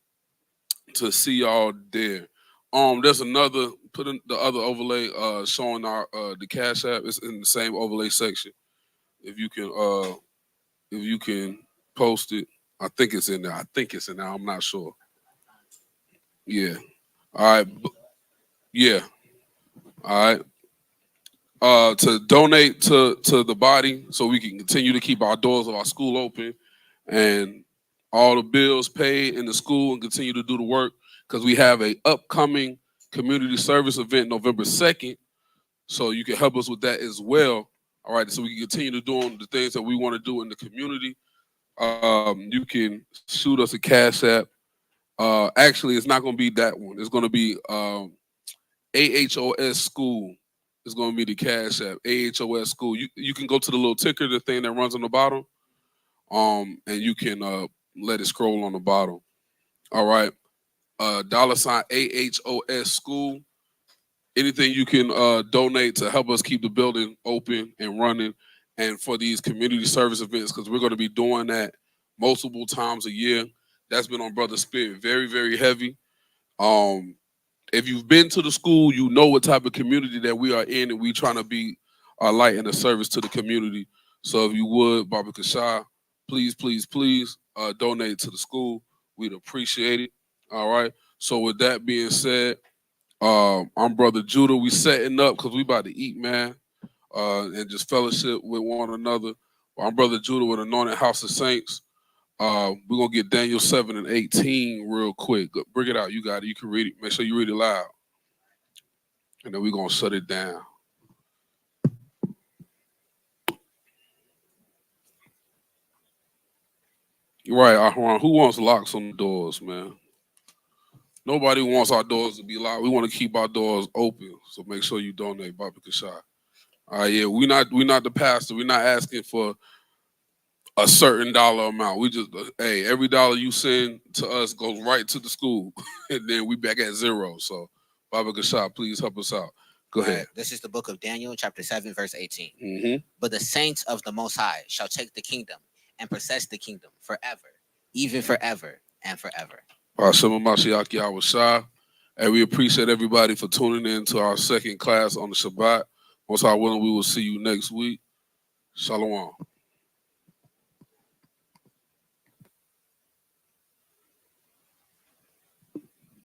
to see y'all there. There's another, put in the other overlay showing our the Cash App. It's in the same overlay section. If you can post it. I think it's in there. I'm not sure. Yeah. All right. Yeah. All right. To donate to the body so we can continue to keep our doors of our school open and all the bills paid in the school and continue to do the work, because we have a upcoming community service event November 2nd. So you can help us with that as well. All right. So we can continue to doing the things that we want to do in the community. You can shoot us a Cash App. Actually, it's not going to be that one. It's going to be AHOS School. It's going to be the Cash App. AHOS School. You can go to the little ticker, the thing that runs on the bottom, and you can let it scroll on the bottom. All right. $ AHOS School. Anything you can donate to help us keep the building open and running, and for these community service events, because we're going to be doing that multiple times a year. That's been on Brother Spirit very, very heavy. If you've been to the school, you know what type of community that we are in, and we trying to be a light and a service to the community. So if you would, Baba Kasha, please, please, please donate to the school. We'd appreciate it. All right. So with that being said, I'm Brother Judah. We setting up because we about to eat, man, and just fellowship with one another. I'm Brother Judah with Anointed House of Saints. We're going to get Daniel 7 and 18 real quick. Bring it out. You got it. You can read it. Make sure you read it loud. And then we're going to shut it down. You're right, Ahran. Who wants locks on the doors, man? Nobody wants our doors to be locked. We want to keep our doors open. So make sure you donate, Baba Kasha. All right, yeah, we're not the pastor. We're not asking for a certain dollar amount. We just, hey, every dollar you send to us goes right to the school, and then we back at zero. So, Baba Kasha, please help us out. Go ahead. Right. This is the book of Daniel, chapter 7, verse 18. Mm-hmm. But the saints of the Most High shall take the kingdom and possess the kingdom forever, even forever and forever. And we appreciate everybody for tuning in to our second class on the Shabbat. Most High willing, we will see you next week. Shalom.